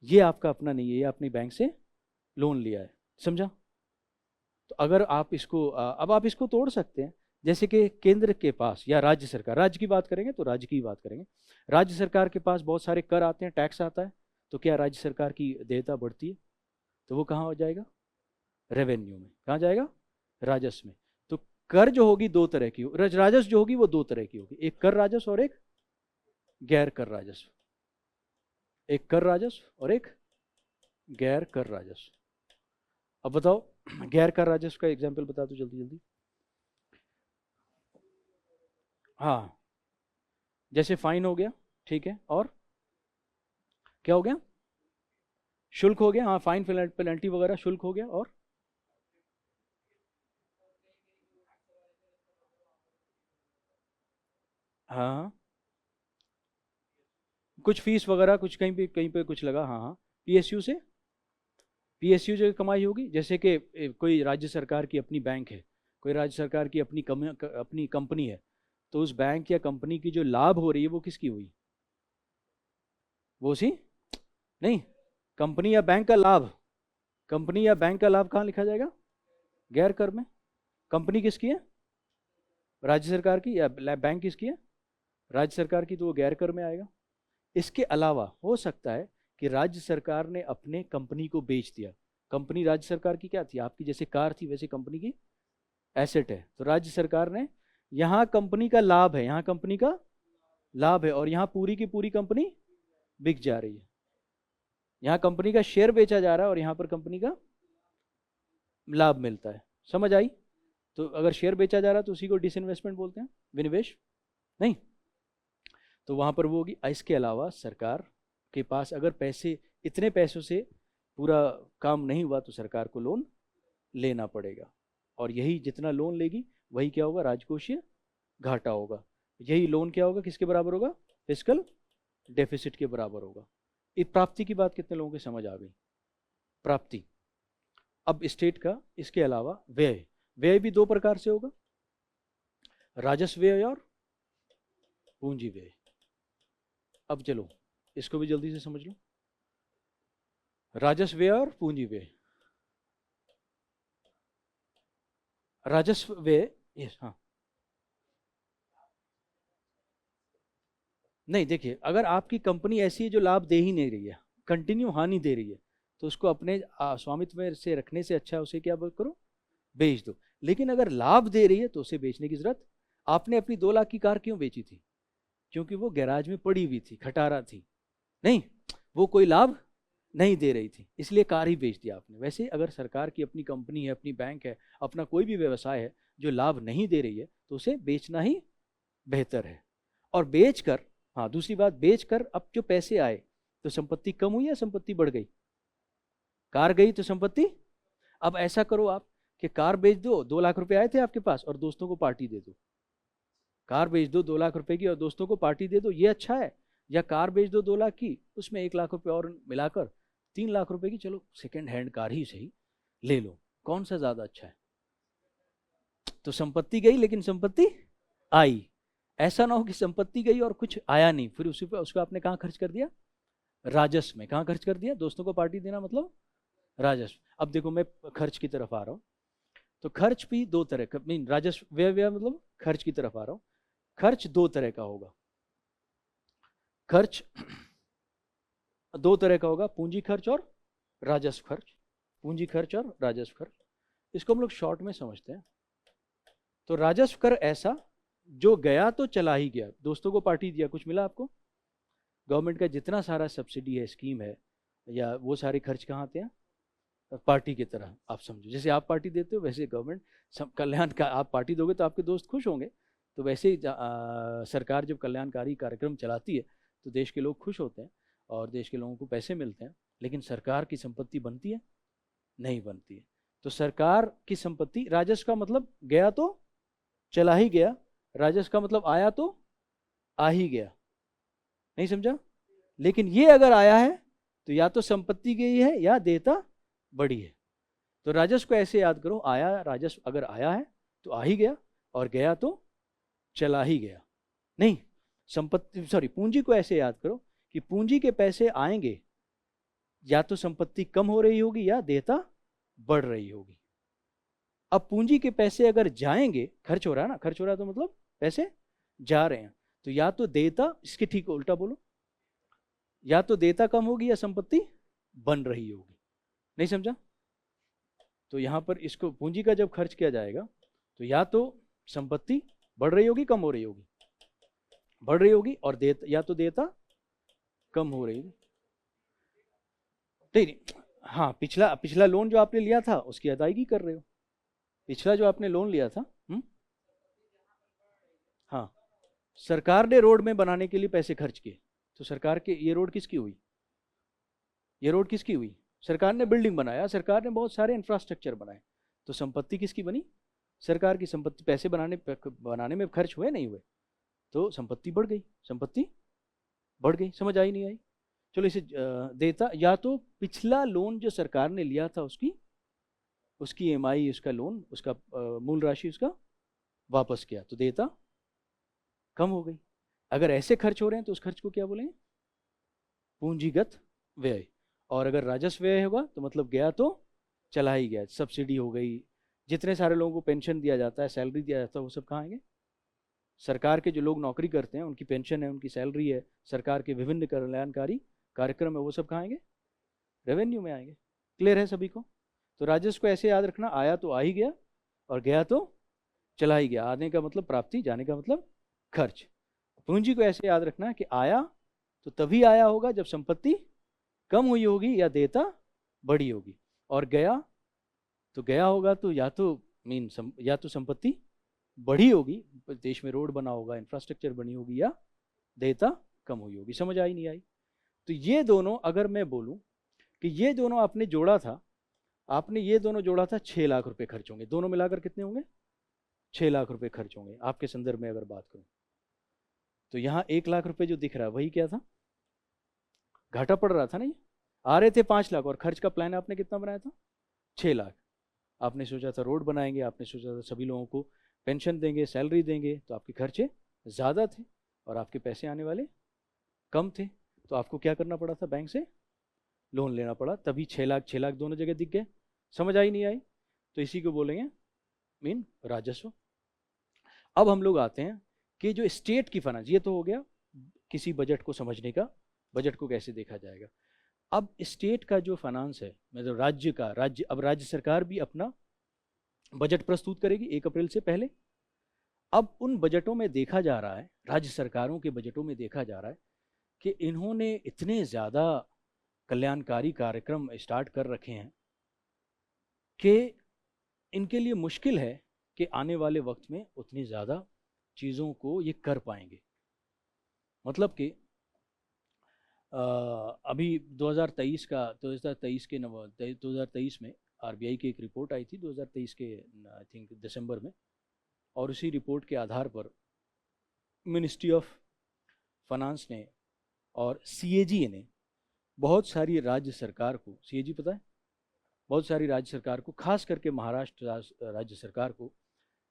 ये आपका अपना नहीं है, ये आपने बैंक से लोन लिया है। समझा? तो अगर आप इसको अब आप इसको तोड़ सकते हैं, जैसे कि केंद्र के पास या राज्य सरकार, राज्य की बात करेंगे तो राज्य की बात करेंगे, राज्य सरकार के पास बहुत सारे कर आते हैं, टैक्स आता है। तो क्या राज्य सरकार की देयता बढ़ती है? तो वो कहाँ हो जाएगा? रेवेन्यू में। कहाँ जाएगा? राजस्व में। तो कर जो होगी दो तरह की, राजस्व जो होगी वो दो तरह की होगी, एक कर राजस्व और एक गैर कर राजस्व। एक कर राजस्व और एक गैर कर राजस्व। अब बताओ, गैर कर राजस्व का एग्जाम्पल बता दो जल्दी जल्दी। हाँ, जैसे फाइन हो गया, ठीक है, और क्या हो गया? शुल्क हो गया। हाँ, फाइन पेनल्टी वगैरह शुल्क हो गया, और हाँ, कुछ फीस वगैरह, कुछ कहीं पे कुछ लगा। हाँ हाँ, पीएसयू से, पीएसयू जो कमाई होगी, जैसे कि कोई राज्य सरकार की अपनी बैंक है, कोई राज्य सरकार की अपनी कंपनी है, तो उस बैंक या कंपनी की जो लाभ हो रही है वो किसकी हुई? वो उसी, नहीं, कंपनी या बैंक का लाभ, कंपनी या बैंक का लाभ कहाँ लिखा जाएगा? गैर कर में। कंपनी किसकी है? राज्य सरकार की। या बैंक किसकी है? राज्य सरकार की, तो वो गैर कर में आएगा। इसके अलावा हो सकता है कि राज्य सरकार ने अपने कंपनी को बेच दिया। कंपनी राज्य सरकार की क्या थी, आपकी जैसे कार थी वैसे कंपनी की एसेट है, तो राज्य सरकार ने, यहाँ कंपनी का लाभ है, यहाँ कंपनी का लाभ है, और यहाँ पूरी की पूरी कंपनी बिक जा रही है। यहाँ कंपनी का शेयर बेचा जा रहा है और यहाँ पर कंपनी का लाभ मिलता है। समझ आई? तो अगर शेयर बेचा जा रहा है तो उसी को डिसइन्वेस्टमेंट बोलते हैं, विनिवेश नहीं। तो वहां पर वो होगी। इसके अलावा सरकार के पास अगर पैसे, इतने पैसों से पूरा काम नहीं हुआ तो सरकार को लोन लेना पड़ेगा, और यही जितना लोन लेगी वही क्या होगा, राजकोषीय घाटा होगा। यही लोन क्या होगा, किसके बराबर होगा, फिस्कल डेफिसिट के बराबर होगा। इस प्राप्ति की बात कितने लोगों की समझ आ गई? प्राप्ति। अब स्टेट का इसके अलावा व्यय, व्यय भी दो प्रकार से होगा, राजस्व व्यय और पूंजी व्यय। अब चलो इसको भी जल्दी से समझ लो, राजस्व व्यय और पूंजी व्यय। राजस्व व्यय, यस, हाँ, नहीं देखिए, अगर आपकी कंपनी ऐसी है जो लाभ दे ही नहीं रही है, कंटिन्यू हानि दे रही है, तो उसको अपने स्वामित्व में से रखने से अच्छा उसे क्या करो, बेच दो। लेकिन अगर लाभ दे रही है तो उसे बेचने की जरूरत, आपने अपनी 2 लाख की कार क्यों बेची थी? क्योंकि वो गैराज में पड़ी हुई थी, खटारा थी, नहीं, वो कोई लाभ नहीं दे रही थी, इसलिए कार ही बेच दिया आपने। वैसे अगर सरकार की अपनी कंपनी है, अपनी बैंक है, अपना कोई भी व्यवसाय है जो लाभ नहीं दे रही है, तो उसे बेचना ही बेहतर है। और बेचकर, हाँ दूसरी बात, बेचकर अब जो पैसे आए तो संपत्ति कम हुई या संपत्ति बढ़ गई? कार गई तो संपत्ति। अब ऐसा करो आप कि कार बेच दो, 2 लाख रुपए आए थे आपके पास, और दोस्तों को पार्टी दे दो। कार बेच दो 2 लाख रुपए की और दोस्तों को पार्टी दे दो, ये अच्छा है? या कार बेच दो 2 लाख की, उसमें 1 लाख रुपए और मिलाकर 3 लाख रुपए की, चलो सेकेंड हैंड कार ही सही ले लो, कौन सा ज्यादा अच्छा है? तो संपत्ति गई लेकिन संपत्ति आई। ऐसा ना हो कि संपत्ति गई और कुछ आया नहीं, फिर उसी पे उसको आपने कहाँ खर्च कर दिया, राजस्व में। कहाँ खर्च कर दिया? दोस्तों को पार्टी देना मतलब राजस्व। अब देखो मैं खर्च की तरफ आ रहा हूँ, तो खर्च भी दो तरह का, मीन राजस्व व्यय, व्यय मतलब खर्च की तरफ आ रहा हूँ। खर्च दो तरह का होगा, खर्च दो तरह का होगा, पूंजी खर्च और राजस्व खर्च। पूंजी खर्च और राजस्व खर्च, इसको हम लोग शॉर्ट में समझते हैं। तो राजस्व कर ऐसा जो गया तो चला ही गया, दोस्तों को पार्टी दिया, कुछ मिला आपको? गवर्नमेंट का जितना सारा सब्सिडी है, स्कीम है, या वो सारे खर्च कहाँ आते हैं? पार्टी की तरह आप समझो, जैसे आप पार्टी देते हो वैसे गवर्नमेंट सब कल्याण का, आप पार्टी दोगे तो आपके दोस्त खुश होंगे। तो वैसे ही सरकार जब कल्याणकारी कार्यक्रम चलाती है तो देश के लोग खुश होते हैं और देश के लोगों को पैसे मिलते हैं। लेकिन सरकार की संपत्ति बनती है? नहीं बनती है। तो सरकार की संपत्ति, राजस्व का मतलब गया तो चला ही गया, राजस्व का मतलब आया तो आ ही गया। नहीं समझा? लेकिन ये अगर आया है तो या तो संपत्ति गई है या देयता बढ़ी है। तो राजस्व को ऐसे याद करो, आया, राजस्व अगर आया है तो आ ही गया, और गया तो चला ही गया। नहीं, संपत्ति, सॉरी, पूंजी को ऐसे याद करो कि पूंजी के पैसे आएंगे, या तो संपत्ति कम हो रही होगी या देयता बढ़ रही होगी। अब पूंजी के पैसे अगर जाएंगे, खर्च हो रहा है ना, खर्च हो रहा है तो मतलब पैसे जा रहे हैं, तो या तो देयता, इसके ठीक उल्टा बोलो, या तो देयता कम होगी या संपत्ति बन रही होगी। नहीं समझा? तो यहां पर इसको, पूंजी का जब खर्च किया जाएगा तो या तो संपत्ति बढ़ रही होगी, कम हो रही होगी, बढ़ रही होगी, और देयता, या तो देयता कम हो रही होगी। नहीं, हाँ, पिछला पिछला लोन जो आपने लिया था उसकी अदायगी कर रहे हो। पिछला जो आपने लोन लिया था, हाँ, सरकार ने रोड में बनाने के लिए पैसे खर्च किए, तो सरकार के, ये रोड किसकी हुई? ये रोड किसकी हुई? सरकार ने बिल्डिंग बनाया, सरकार ने बहुत सारे इंफ्रास्ट्रक्चर बनाए, तो संपत्ति किसकी बनी? सरकार की संपत्ति। पैसे बनाने में खर्च हुए नहीं हुए, तो संपत्ति बढ़ गई, संपत्ति बढ़ गई। समझ आई नहीं आई? चलो इसे देता, या तो पिछला लोन जो सरकार ने लिया था उसकी EMI, उसका लोन, उसका मूल राशि उसका वापस किया, तो देता कम हो गई। अगर ऐसे खर्च हो रहे हैं तो उस खर्च को क्या बोलेंगे? पूंजीगत व्यय। और अगर राजस्व व्यय होगा तो मतलब गया तो चला ही गया, सब्सिडी हो गई, जितने सारे लोगों को पेंशन दिया जाता है, सैलरी दिया जाता है, वो सब कहाँ आएंगे? सरकार के जो लोग नौकरी करते हैं उनकी पेंशन है, उनकी सैलरी है, सरकार के विभिन्न कल्याणकारी कार्यक्रम है, वो सब कहाँ आएंगे? रेवेन्यू में आएंगे। क्लियर है सभी को? तो राजस्व को ऐसे याद रखना, आया तो आ ही गया और गया तो चला ही गया। आने का मतलब प्राप्ति, जाने का मतलब खर्च। पूंजी को ऐसे याद रखना कि आया तो तभी आया होगा जब संपत्ति कम हुई होगी या देयता बढ़ी होगी, और गया तो गया होगा तो या तो या तो संपत्ति बढ़ी होगी, देश में रोड बना होगा, इंफ्रास्ट्रक्चर बनी होगी, या देयता कम हुई होगी। समझ आई नहीं आई? तो ये दोनों, अगर मैं बोलूं कि ये दोनों आपने जोड़ा था, आपने ये दोनों जोड़ा था, 6 लाख रुपए खर्च होंगे। दोनों मिलाकर कितने होंगे? 6 लाख रुपए खर्च होंगे आपके संदर्भ में अगर बात करूं। तो यहाँ 1 लाख रुपए जो दिख रहा है वही क्या था? घाटा पड़ रहा था ना। ये आ रहे थे 5 लाख और खर्च का प्लान आपने कितना बनाया था? 6 लाख। आपने सोचा था रोड बनाएंगे, आपने सोचा था सभी लोगों को पेंशन देंगे, सैलरी देंगे, तो आपके खर्चे ज़्यादा थे और आपके पैसे आने वाले कम थे। तो आपको क्या करना पड़ा था? बैंक से लोन लेना पड़ा, तभी 6 लाख दोनों जगह दिख गए। समझ आई नहीं आई? तो इसी को बोलेंगे मीन राजस्व। अब हम लोग आते हैं कि जो स्टेट की फाइनेंस, ये तो हो गया किसी बजट को समझने का, बजट को कैसे देखा जाएगा। अब स्टेट का जो फाइनेंस है, मतलब राज्य का, अब राज्य सरकार भी अपना बजट प्रस्तुत करेगी 1 अप्रैल से पहले। अब उन बजटों में देखा जा रहा है, राज्य सरकारों के बजटों में देखा जा रहा है कि इन्होंने इतने ज़्यादा कल्याणकारी कार्यक्रम स्टार्ट कर रखे हैं कि इनके लिए मुश्किल है कि आने वाले वक्त में उतनी ज़्यादा चीज़ों को ये कर पाएंगे। मतलब कि अभी 2023 में आरबीआई की एक रिपोर्ट आई थी 2023 के आई थिंक दिसंबर में, और उसी रिपोर्ट के आधार पर मिनिस्ट्री ऑफ फाइनेंस ने और सीएजी ने बहुत सारी राज्य सरकार को, सीएजी पता है, बहुत सारी राज्य सरकार को, खास करके महाराष्ट्र राज्य सरकार को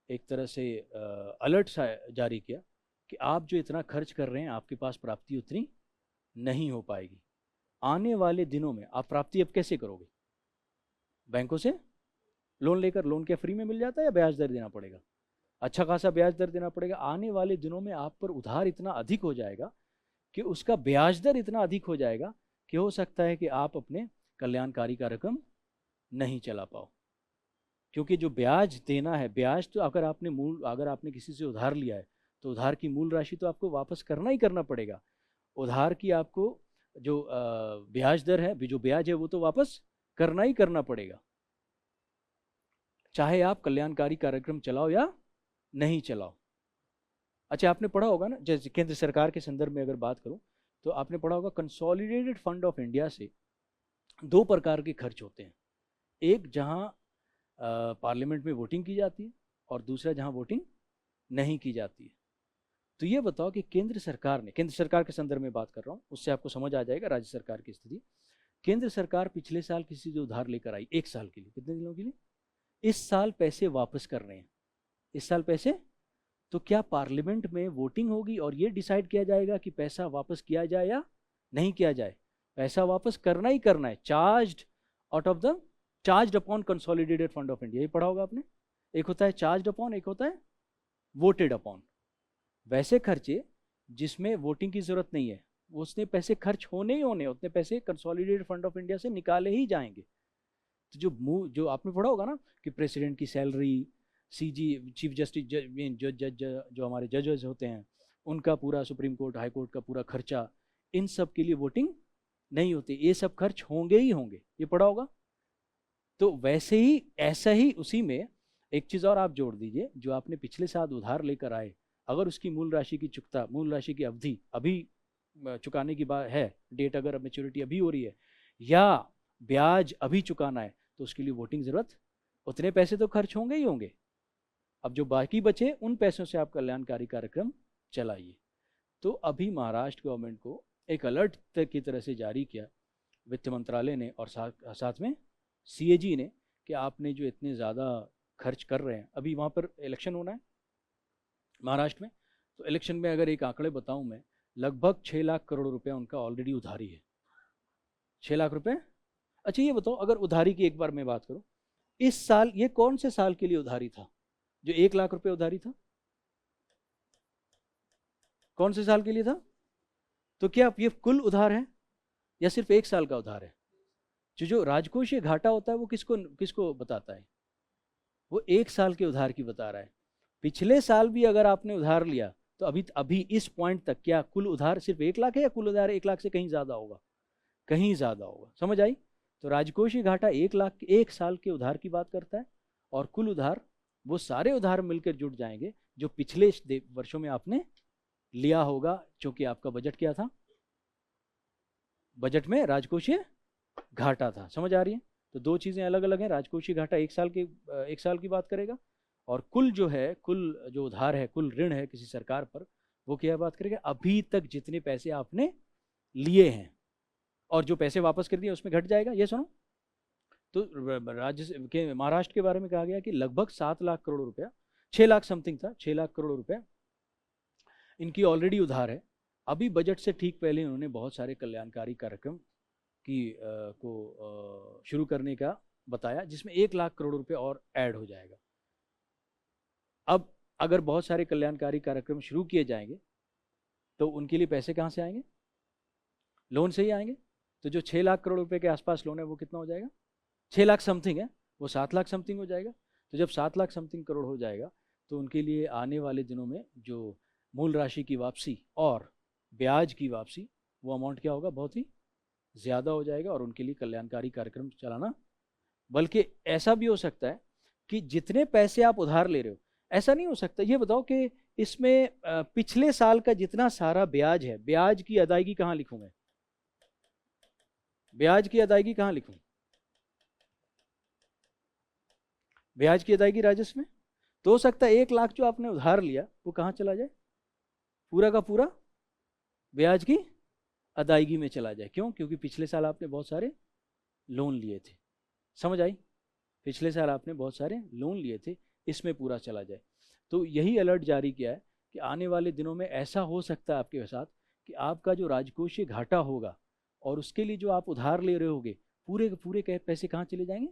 एक तरह से अलर्ट सा जारी किया कि आप जो इतना खर्च कर रहे हैं, आपके पास प्राप्ति उतनी नहीं हो पाएगी। आने वाले दिनों में आप प्राप्ति अब कैसे करोगे? बैंकों से लोन लेकर। लोन क्या फ्री में मिल जाता है या ब्याज दर देना पड़ेगा? अच्छा खासा ब्याज दर देना पड़ेगा। आने वाले दिनों में आप पर उधार इतना अधिक हो जाएगा कि उसका ब्याज दर इतना अधिक हो जाएगा कि हो सकता है कि आप अपने कल्याणकारी कार्यक्रम नहीं चला पाओ। क्योंकि जो ब्याज देना है, ब्याज तो अगर आपने किसी से उधार लिया है तो उधार की मूल राशि तो आपको वापस करना ही करना पड़ेगा। उधार की आपको जो ब्याज दर है, जो ब्याज है, वो तो वापस करना ही करना पड़ेगा, चाहे आप कल्याणकारी कार्यक्रम चलाओ या नहीं चलाओ। अच्छा, आपने पढ़ा होगा ना, जैसे केंद्र सरकार के संदर्भ में अगर बात करूं तो आपने पढ़ा होगा कंसोलिडेटेड फंड ऑफ इंडिया से 2 प्रकार के खर्च होते हैं। एक जहां पार्लियामेंट में वोटिंग की जाती है और दूसरा जहां वोटिंग नहीं की जाती है। तो ये बताओ कि केंद्र सरकार ने, केंद्र सरकार के संदर्भ में बात कर रहा हूँ, उससे आपको समझ आ जाएगा राज्य सरकार की स्थिति। केंद्र सरकार पिछले साल किसी से उधार लेकर आई 1 साल के लिए, कितने दिनों के लिए? इस साल पैसे वापस कर रहे हैं, इस साल पैसे। तो क्या पार्लियामेंट में वोटिंग होगी और ये डिसाइड किया जाएगा कि पैसा वापस किया जाए या नहीं किया जाए? पैसा वापस करना ही करना है, charged upon consolidated fund of India. ये पढ़ा होगा आपने। एक होता है चार्ज्ड अपॉन, एक होता है वोटेड अपॉन। वैसे खर्चे जिसमें वोटिंग की जरूरत नहीं है, उसने पैसे खर्च होने ही होने, उतने पैसे कंसोलिडेटेड फंड ऑफ इंडिया से निकाले ही जाएंगे। तो जो आपने पढ़ा होगा ना कि प्रेसिडेंट की सैलरी, सीजी चीफ जस्टिस, जो हमारे जजेस होते हैं, उनका पूरा, सुप्रीम कोर्ट, हाई कोर्ट का पूरा खर्चा, इन सब के लिए वोटिंग नहीं होती, ये सब खर्च होंगे ही होंगे। ये पढ़ा होगा। तो वैसे ही, ऐसा ही, उसी में एक चीज़ और आप जोड़ दीजिए, जो आपने पिछले साल उधार लेकर आए, अगर उसकी मूल राशि की चुकता, मूल राशि की अवधि अभी चुकाने की बात है, डेट अगर मैच्योरिटी अभी हो रही है, या ब्याज अभी चुकाना है, तो उसके लिए वोटिंग ज़रूरत, उतने पैसे तो खर्च होंगे ही होंगे। अब जो बाकी बचे, उन पैसों से आप कल्याणकारी कार्यक्रम चलाइए। तो अभी महाराष्ट्र गवर्नमेंट को एक अलर्ट की तरह से जारी किया वित्त मंत्रालय ने और साथ में सीएजी ने कि आपने जो इतने ज़्यादा खर्च कर रहे हैं, अभी वहाँ पर इलेक्शन होना है महाराष्ट्र में, तो इलेक्शन में अगर एक आंकड़े बताऊं मैं, लगभग 6 लाख करोड़ रुपया उनका ऑलरेडी उधारी है। 6 लाख रुपए। अच्छा ये बताओ, अगर उधारी की एक बार मैं बात करूं, इस साल ये कौन से साल के लिए उधारी था जो 1 लाख रुपए उधारी था? कौन से साल के लिए था? तो क्या ये कुल उधार है या सिर्फ 1 साल का उधार है? जो राजकोषीय घाटा होता है वो किसको किसको बताता है? वो 1 साल के उधार की बता रहा है। पिछले साल भी अगर आपने उधार लिया तो अभी अभी इस पॉइंट तक क्या कुल उधार सिर्फ 1 लाख है या कुल उधार 1 लाख से कहीं ज़्यादा होगा? कहीं ज़्यादा होगा। समझ आई? तो राजकोषीय घाटा 1 लाख 1 साल के उधार की बात करता है, और कुल उधार वो सारे उधार मिलकर जुट जाएंगे जो पिछले वर्षों में आपने लिया होगा, क्योंकि आपका बजट क्या था? बजट में राजकोषीय घाटा था। समझ आ रही है? तो दो चीज़ें अलग अलग हैं। राजकोषीय घाटा 1 साल की बात करेगा, और कुल जो है, कुल जो उधार है, कुल ऋण है किसी सरकार पर, वो क्या बात करेगा? अभी तक जितने पैसे आपने लिए हैं और जो पैसे वापस कर दिए उसमें घट जाएगा। ये सुनो, तो राज्य के महाराष्ट्र के बारे में कहा गया कि लगभग 7 लाख करोड़ रुपया, 6 लाख समथिंग था, 6 लाख करोड़ रुपया इनकी ऑलरेडी उधार है। अभी बजट से ठीक पहले उन्होंने बहुत सारे कल्याणकारी कार्यक्रम को शुरू करने का बताया, जिसमें 1 लाख करोड़ रुपए और ऐड हो जाएगा। अब अगर बहुत सारे कल्याणकारी कार्यक्रम शुरू किए जाएंगे तो उनके लिए पैसे कहाँ से आएंगे? लोन से ही आएंगे। तो जो 6 लाख करोड़ रुपए के आसपास लोन है वो कितना हो जाएगा? 6 लाख समथिंग है, वो 7 लाख समथिंग हो जाएगा। तो जब 7 लाख समथिंग करोड़ हो जाएगा तो उनके लिए आने वाले दिनों में जो मूल राशि की वापसी और ब्याज की वापसी, वो अमाउंट क्या होगा? बहुत ही ज़्यादा हो जाएगा, और उनके लिए कल्याणकारी कार्यक्रम चलाना। बल्कि ऐसा भी हो सकता है कि जितने पैसे आप उधार ले रहे हो, ऐसा नहीं हो सकता, ये बताओ कि इसमें पिछले साल का जितना सारा ब्याज है, ब्याज की अदायगी कहाँ लिखूं मैं? ब्याज की अदायगी कहाँ लिखूं? ब्याज की अदायगी राजस्व में। तो हो सकता है 1 लाख जो आपने उधार लिया वो कहाँ चला जाए? पूरा का पूरा ब्याज की अदायगी में चला जाए। क्यों? क्योंकि पिछले साल आपने बहुत सारे लोन लिए थे। समझ आई? पिछले साल आपने बहुत सारे लोन लिए थे, इसमें पूरा चला जाए। तो यही अलर्ट जारी किया है कि आने वाले दिनों में ऐसा हो सकता है आपके साथ कि आपका जो राजकोषीय घाटा होगा और उसके लिए जो आप उधार ले रहे होगे, पूरे के पूरे पैसे कहाँ चले जाएंगे?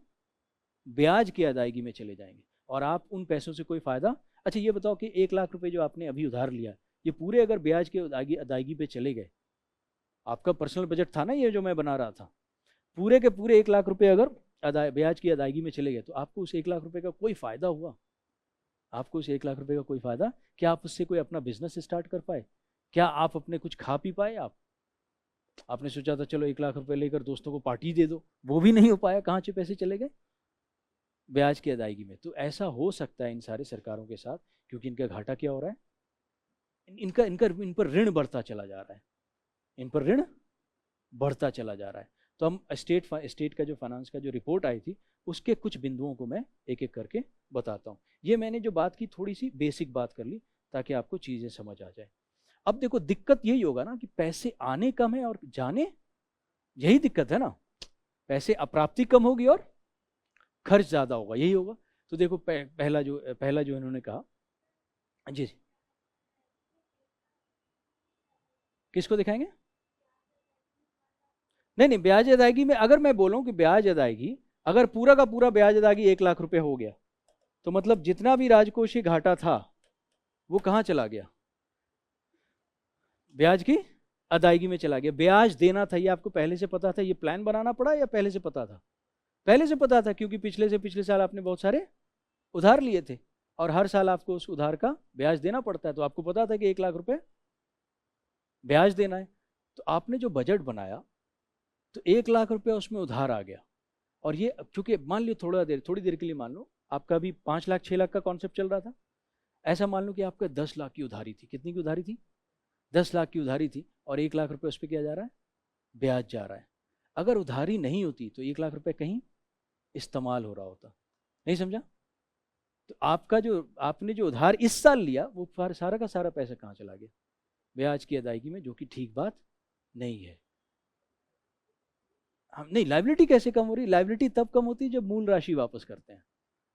ब्याज की अदायगी में चले जाएंगे, और आप उन पैसों से कोई फ़ायदा। अच्छा ये बताओ कि 1 लाख रुपए जो आपने अभी उधार लिया, ये पूरे अगर ब्याज के अदायगी पे चले गए, आपका पर्सनल बजट था ना ये जो मैं बना रहा था, पूरे के पूरे 1 लाख रुपए अगर ब्याज की अदायगी में चले गए तो आपको उस 1 लाख रुपए का कोई फ़ायदा हुआ? आपको उस 1 लाख रुपए का कोई फ़ायदा? क्या आप उससे कोई अपना बिजनेस स्टार्ट कर पाए? क्या आप अपने कुछ खा पी पाए? आपने सोचा था चलो 1 लाख रुपए लेकर दोस्तों को पार्टी दे दो, वो भी नहीं हो पाया। कहाँ से पैसे चले गए? ब्याज की अदायगी में। तो ऐसा हो सकता है इन सारे सरकारों के साथ, क्योंकि इनका घाटा क्या हो रहा है? इनका इनका इन पर ऋण बढ़ता चला जा रहा है, इन पर ऋण बढ़ता चला जा रहा है। तो हम स्टेट का जो फाइनेंस का जो रिपोर्ट आई थी, उसके कुछ बिंदुओं को मैं एक एक करके बताता हूँ। ये मैंने जो बात की थोड़ी सी बेसिक बात कर ली ताकि आपको चीज़ें समझ आ जाए। अब देखो दिक्कत यही होगा ना कि पैसे आने कम है और जाने, यही दिक्कत है ना। पैसे अप्राप्ति कम होगी और खर्च ज़्यादा होगा, यही होगा। तो देखो पहला जो इन्होंने कहा, जी किसको दिखाएंगे? नहीं नहीं, ब्याज अदायगी में अगर मैं बोलूं कि ब्याज अदायगी, अगर पूरा का पूरा ब्याज अदायगी 1 लाख रुपए हो गया, तो मतलब जितना भी राजकोषीय घाटा था वो कहाँ चला गया? ब्याज की अदायगी में चला गया। ब्याज देना था, ये आपको पहले से पता था? ये प्लान बनाना पड़ा या पहले से पता था? पहले से पता था, क्योंकि पिछले साल आपने बहुत सारे उधार लिए थे और हर साल आपको उस उधार का ब्याज देना पड़ता है। तो आपको पता था कि 1 लाख रुपए ब्याज देना है। तो आपने जो बजट बनाया तो 1 लाख रुपया उसमें उधार आ गया। और ये चूंकि मान लो थोड़ी देर के लिए मान लो आपका भी 5 लाख 6 लाख का कॉन्सेप्ट चल रहा था, ऐसा मान लो कि आपका 10 लाख की उधारी थी। कितनी की उधारी थी? 10 लाख की उधारी थी, और 1 लाख रुपये उस पर क्या जा रहा है? ब्याज जा रहा है। अगर उधारी नहीं होती तो 1 लाख रुपये कहीं इस्तेमाल हो रहा होता। नहीं समझा? तो आपने जो उधार इस साल लिया वो सारा का सारा पैसा कहाँ चला गया? ब्याज की अदायगी में, जो कि ठीक बात नहीं है। हम नहीं, लाइबिलिटी कैसे कम हो रही? लाइबिलिटी तब कम होती है जब मूल राशि वापस करते हैं।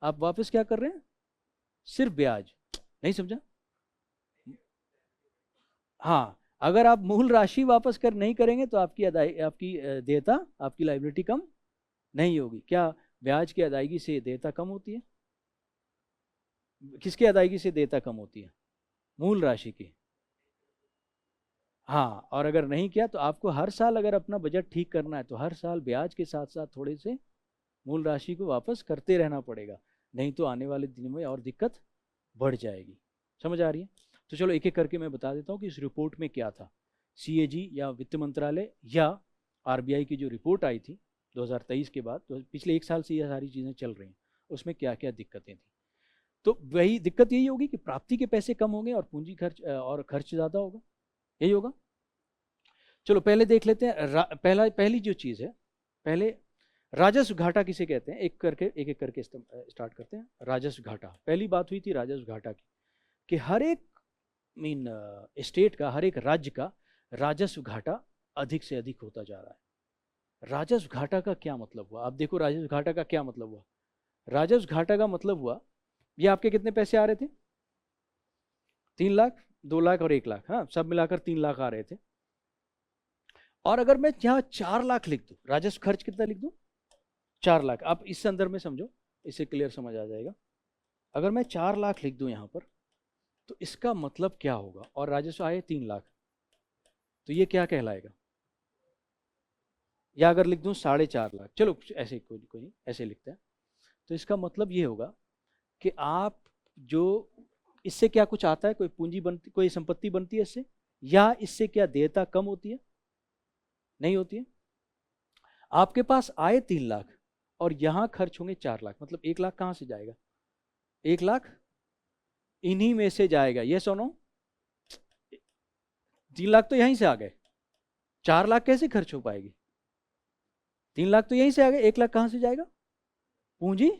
आप वापस क्या कर रहे हैं? सिर्फ ब्याज। नहीं समझा? हाँ, अगर आप मूल राशि वापस नहीं करेंगे तो आपकी देयता, आपकी लाइबिलिटी कम नहीं होगी। क्या ब्याज की अदायगी से देयता कम होती है? किसकी अदायगी से देयता कम होती है? मूल राशि की। हाँ, और अगर नहीं किया तो आपको हर साल अगर अपना बजट ठीक करना है तो हर साल ब्याज के साथ साथ थोड़े से मूल राशि को वापस करते रहना पड़ेगा, नहीं तो आने वाले दिनों में और दिक्कत बढ़ जाएगी। समझ आ रही है? तो चलो एक एक करके मैं बता देता हूँ कि इस रिपोर्ट में क्या था। सीएजी या वित्त मंत्रालय या आरबीआई की जो रिपोर्ट आई थी 2023 के बाद, तो पिछले एक साल से ये सारी चीज़ें चल रही हैं, उसमें क्या क्या दिक्कतें थी। तो वही दिक्कत यही होगी कि प्राप्ति के पैसे कम होंगे और पूंजी खर्च और खर्च ज़्यादा होगा, यही होगा। चलो पहले देख लेते हैं पहली जो चीज़ है, पहले राजस्व घाटा किसे कहते हैं, एक एक करके स्टार्ट करते हैं। राजस्व घाटा, पहली बात हुई थी राजस्व घाटा की कि हर एक मीन स्टेट का, हर एक राज्य का राजस्व घाटा अधिक से अधिक होता जा रहा है। राजस्व घाटा का क्या मतलब हुआ? आप देखो राजस्व घाटा का क्या मतलब हुआ। राजस्व घाटा का मतलब हुआ, ये आपके कितने पैसे आ रहे थे? 3 लाख, 2 लाख और 1 लाख, हाँ सब मिलाकर 3 लाख आ रहे थे। और अगर मैं यहाँ 4 लाख लिख दूं, राजस्व खर्च कितना लिख दूं? 4 लाख। आप इस संदर्भ में समझो, इसे क्लियर समझ आ जाएगा। अगर मैं 4 लाख लिख दूं यहाँ पर, तो इसका मतलब क्या होगा? और राजस्व आए 3 लाख, तो ये क्या कहलाएगा? या अगर लिख दूं 4.5 लाख, चलो ऐसे कोई नहीं, ऐसे लिखते हैं। तो इसका मतलब ये होगा कि आप जो इससे क्या कुछ आता है, कोई पूंजी बनती, कोई संपत्ति बनती है इससे, या इससे क्या देयता कम होती है? नहीं होती है। आपके पास आए 3 लाख और यहां खर्च होंगे 4 लाख, मतलब 1 लाख कहां से जाएगा? 1 लाख इन्हीं में से जाएगा, ये सुनो। 3 लाख तो यहीं से आ गए, 4 लाख कैसे खर्च हो पाएगी? 3 लाख तो यहीं से आ गए, 1 लाख कहां से जाएगा? पूंजी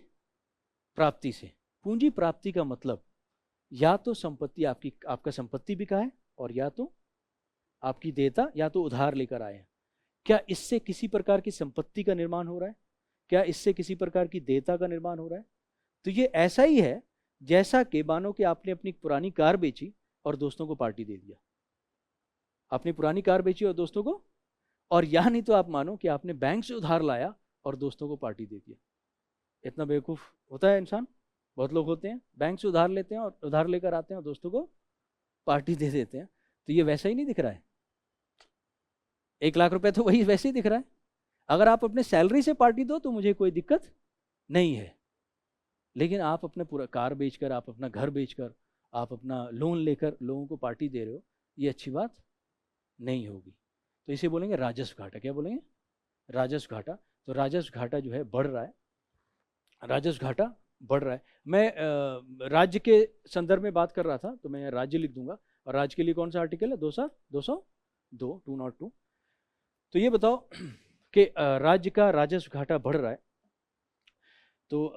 प्राप्ति से। पूंजी प्राप्ति का मतलब या तो संपत्ति आपकी, आपका संपत्ति बिका है, और या तो आपकी देयता, या तो उधार लेकर आए हैं। क्या इससे किसी प्रकार की संपत्ति का निर्माण हो रहा है? क्या इससे किसी प्रकार की देयता का निर्माण हो रहा है? तो ये ऐसा ही है जैसा कि मानो कि आपने अपनी पुरानी कार बेची और दोस्तों को पार्टी दे दिया। आपने पुरानी कार बेची और दोस्तों को, और या नहीं तो आप मानो कि आपने बैंक से उधार लाया और दोस्तों को पार्टी दे दिया। इतना बेवकूफ़ होता है इंसान? बहुत लोग होते हैं, बैंक से उधार लेते हैं और उधार लेकर आते हैं और दोस्तों को पार्टी दे देते हैं। तो ये वैसा ही नहीं दिख रहा है? 1 लाख रुपए तो वही वैसे ही दिख रहा है। अगर आप अपने सैलरी से पार्टी दो तो मुझे कोई दिक्कत नहीं है, लेकिन आप अपने पूरा कार बेचकर, आप अपना घर बेचकर, आप अपना लोन लेकर लोगों को पार्टी दे रहे हो, ये अच्छी बात नहीं होगी। तो इसे बोलेंगे राजस्व घाटा। क्या बोलेंगे? राजस्व घाटा। तो राजस्व घाटा जो है बढ़ रहा है, राजस्व घाटा बढ़ रहा है। मैं राज्य के संदर्भ में बात कर रहा था, तो मैं राज्य लिख दूंगा। और राज्य के लिए कौन सा आर्टिकल है? 202। तो ये बताओ कि राज्य का राजस्व घाटा बढ़ रहा है, तो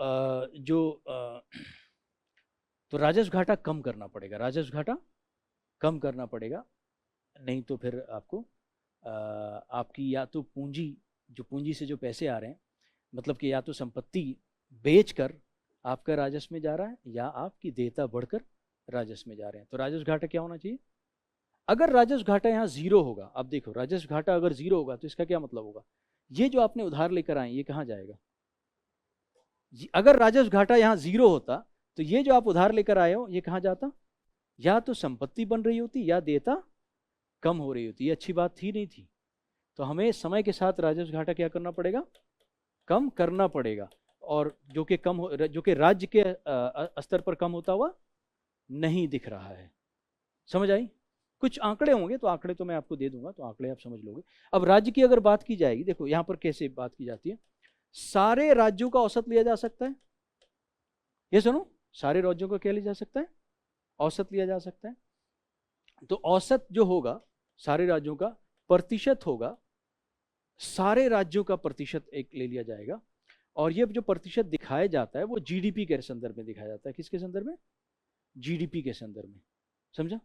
तो राजस्व घाटा कम करना पड़ेगा, राजस्व घाटा कम करना पड़ेगा। नहीं तो फिर आपको आपकी या तो पूंजी, जो पूंजी से जो पैसे आ रहे हैं, मतलब कि या तो संपत्ति बेचकर आपका राजस्व में जा रहा है, या आपकी देयता बढ़कर राजस्व में जा रहे हैं। तो राजस्व घाटा क्या होना चाहिए? अगर राजस्व घाटा यहाँ जीरो होगा, अब देखो राजस्व घाटा अगर जीरो होगा तो इसका क्या मतलब होगा? ये जो आपने उधार लेकर आए ये कहाँ जाएगा? अगर राजस्व घाटा यहाँ जीरो होता तो ये जो आप उधार लेकर आए हो ये कहाँ जाता? या तो संपत्ति बन रही होती, या देयता कम हो रही होती। ये अच्छी बात थी नहीं थी। तो हमें समय के साथ राजस्व घाटा क्या करना पड़ेगा? कम करना पड़ेगा। और जो कि कम हो, जो कि राज्य के स्तर पर कम होता हुआ नहीं दिख रहा है। समझ आई? कुछ आंकड़े होंगे, तो आंकड़े तो मैं आपको दे दूंगा, तो आंकड़े आप समझ लोगे। अब राज्य की अगर बात की जाएगी, देखो यहां पर कैसे बात की जाती है। सारे राज्यों का औसत लिया जा सकता है। ये सुनो, सारे राज्यों का क्या लिया जा सकता है? औसत लिया जा सकता है। तो औसत जो होगा सारे राज्यों का, प्रतिशत होगा, सारे राज्यों का प्रतिशत एक ले लिया जाएगा। और ये जो प्रतिशत दिखाया जाता है वो जीडीपी के संदर्भ में दिखाया जाता है। किसके संदर्भ में? जीडीपी के संदर्भ में। समझा?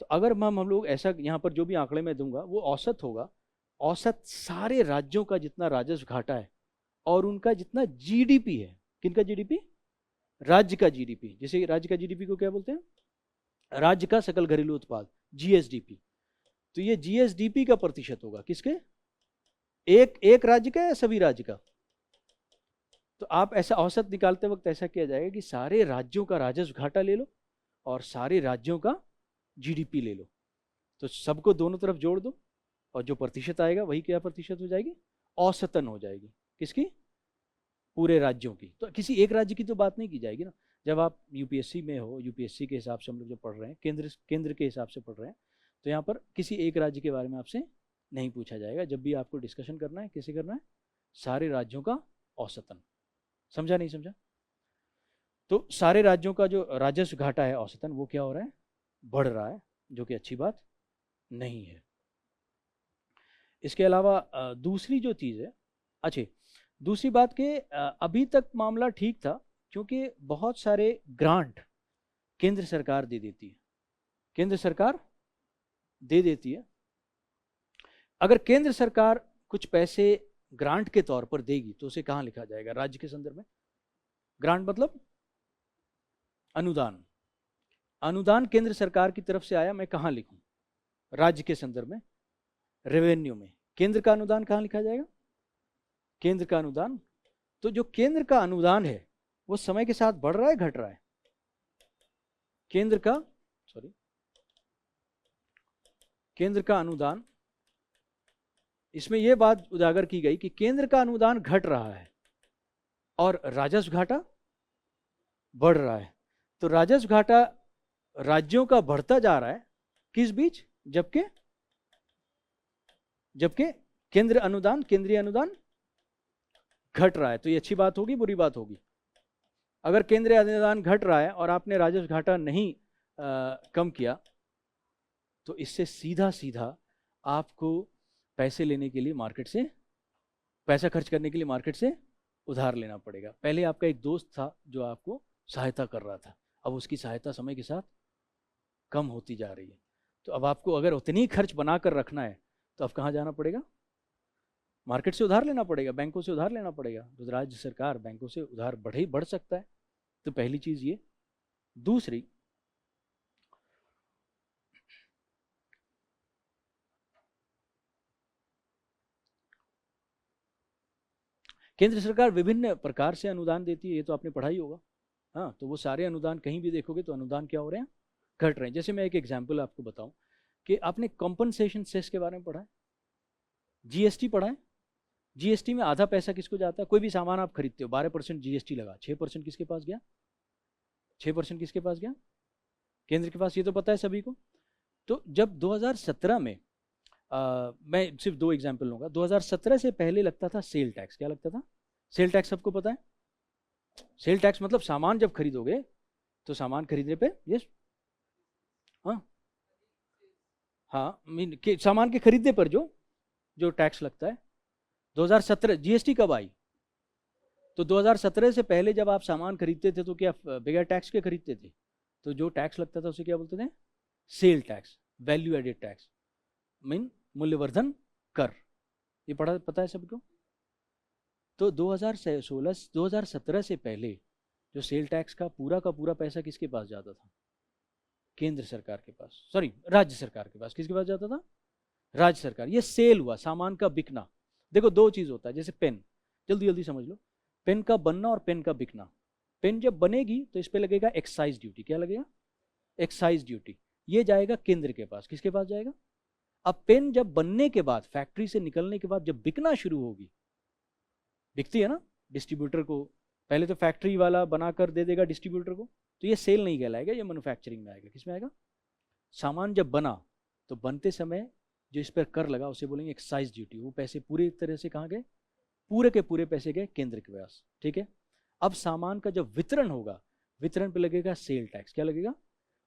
तो अगर हम लोग ऐसा, यहाँ पर जो भी आंकड़े मैं दूंगा वो औसत होगा। औसत सारे राज्यों का जितना राजस्व घाटा है और उनका जितना जीडीपी है। किनका जीडीपी? राज्य का जीडीपी। जैसे राज्य का जीडीपी को क्या बोलते हैं? राज्य का सकल घरेलू उत्पाद, जीएसडीपी। तो ये जीएसडीपी का प्रतिशत होगा किसके? एक एक राज्य का या सभी राज्य का? तो आप ऐसा औसत निकालते वक्त ऐसा किया जाएगा कि सारे राज्यों का राजस्व घाटा ले लो और सारे राज्यों का जीडीपी ले लो। तो सबको दोनों तरफ जोड़ दो और जो प्रतिशत आएगा वही क्या प्रतिशत हो जाएगी, औसतन हो जाएगी। किसकी, पूरे राज्यों की। तो किसी एक राज्य की तो बात नहीं की जाएगी ना। जब आप यूपीएससी में हो, यूपीएससी के हिसाब से हम लोग जो पढ़ रहे हैं, केंद्र के हिसाब से पढ़ रहे हैं, तो यहाँ पर किसी एक राज्य के बारे में आपसे नहीं पूछा जाएगा। जब भी आपको डिस्कशन करना है, कैसे करना है, सारे राज्यों का औसतन। समझा नहीं समझा? तो सारे राज्यों का जो राजस्व घाटा है औसतन, वो क्या हो रहा है, बढ़ रहा है, जो कि अच्छी बात नहीं है। इसके अलावा दूसरी जो चीज़ है, अच्छा दूसरी बात कि अभी तक मामला ठीक था, क्योंकि बहुत सारे ग्रांट केंद्र सरकार दे देती है, केंद्र सरकार दे देती है। अगर केंद्र सरकार कुछ पैसे ग्रांट के तौर पर देगी तो उसे कहाँ लिखा जाएगा, राज्य के संदर्भ में? ग्रांट मतलब अनुदान। अनुदान केंद्र सरकार की तरफ से आया, मैं कहाँ लिखूं, राज्य के संदर्भ में, रेवेन्यू में। केंद्र का अनुदान कहाँ लिखा जाएगा, केंद्र का अनुदान। तो जो केंद्र का अनुदान है वो समय के साथ बढ़ रहा है, घट रहा है? केंद्र का केंद्र का अनुदान, इसमें यह बात उजागर की गई कि केंद्र का अनुदान घट रहा है और राजस्व घाटा बढ़ रहा है। तो राजस्व घाटा राज्यों का बढ़ता जा रहा है, किस बीच, जबकि केंद्रीय अनुदान घट रहा है। तो ये अच्छी बात होगी, बुरी बात होगी? अगर केंद्रीय अनुदान घट रहा है और आपने राजस्व घाटा नहीं कम किया, तो इससे सीधा सीधा आपको पैसे लेने के लिए मार्केट से, पैसा खर्च करने के लिए मार्केट से उधार लेना पड़ेगा। पहले आपका एक दोस्त था जो आपको सहायता कर रहा था, अब उसकी सहायता समय के साथ कम होती जा रही है। तो अब आपको अगर उतनी खर्च बनाकर रखना है तो अब कहाँ जाना पड़ेगा, मार्केट से उधार लेना पड़ेगा, बैंकों से उधार लेना पड़ेगा। तो राज्य सरकार बैंकों से उधार बढ़ सकता है। तो पहली चीज ये। दूसरी, केंद्र सरकार विभिन्न प्रकार से अनुदान देती है, ये तो आपने पढ़ा ही होगा। हाँ, तो वो सारे अनुदान कहीं भी देखोगे तो अनुदान क्या हो रहे हैं, घट रहे हैं। जैसे मैं एक एग्जाम्पल आपको बताऊं कि आपने कॉम्पनसेशन सेस के बारे में पढ़ा है, जीएसटी पढ़ा है। जीएसटी में आधा पैसा किसको जाता है, कोई भी सामान आप खरीदते हो 12% जीएसटी लगा, 6% किसके पास गया, 6% किसके पास गया, केंद्र के पास। ये तो पता है सभी को। तो जब 2017 में मैं सिर्फ दो एग्जाम्पल लूंगा। 2017 से पहले लगता था सेल टैक्स। क्या लगता था, सेल टैक्स सबको पता है। सेल टैक्स मतलब सामान जब खरीदोगे तो सामान खरीदने पे, यस, हाँ हाँ, सामान के खरीदने पर जो टैक्स लगता है। 2017 जीएसटी कब आई, तो 2017 से पहले जब आप सामान खरीदते थे तो क्या बगैर टैक्स के खरीदते थे? तो जो टैक्स लगता था उसे क्या बोलते थे, sale tax, value added tax, mean मूल्यवर्धन कर। ये पता है सबको। तो 2017 से पहले जो सेल टैक्स का पूरा पैसा किसके पास जाता था, केंद्र सरकार के पास, सॉरी राज्य सरकार के पास। किसके पास जाता था, राज्य सरकार। ये सेल हुआ, सामान का बिकना। देखो दो चीज होता है, जैसे पेन, जल्दी जल्दी समझ लो, पेन का बनना और पेन का बिकना। पेन जब बनेगी तो इस पे लगेगा एक्साइज ड्यूटी। क्या लगेगा, एक्साइज ड्यूटी। ये जाएगा केंद्र के पास। किसके पास जाएगा? अब पेन जब बनने के बाद, फैक्ट्री से निकलने के बाद जब बिकना शुरू होगी, बिकती है ना डिस्ट्रीब्यूटर को, पहले तो फैक्ट्री वाला बनाकर दे देगा डिस्ट्रीब्यूटर को, तो ये सेल नहीं कहलाएगा, ये मैन्युफैक्चरिंग में आएगा। किस में आएगा, सामान जब बना तो बनते समय जो इस पर कर लगा उसे बोलेंगे एक्साइज ड्यूटी। वो पैसे पूरी तरह से कहाँ गए, पूरे के पूरे पैसे गए केंद्र के पास। ठीक है। अब सामान का जब वितरण होगा, वितरण पे लगेगा सेल टैक्स। क्या लगेगा,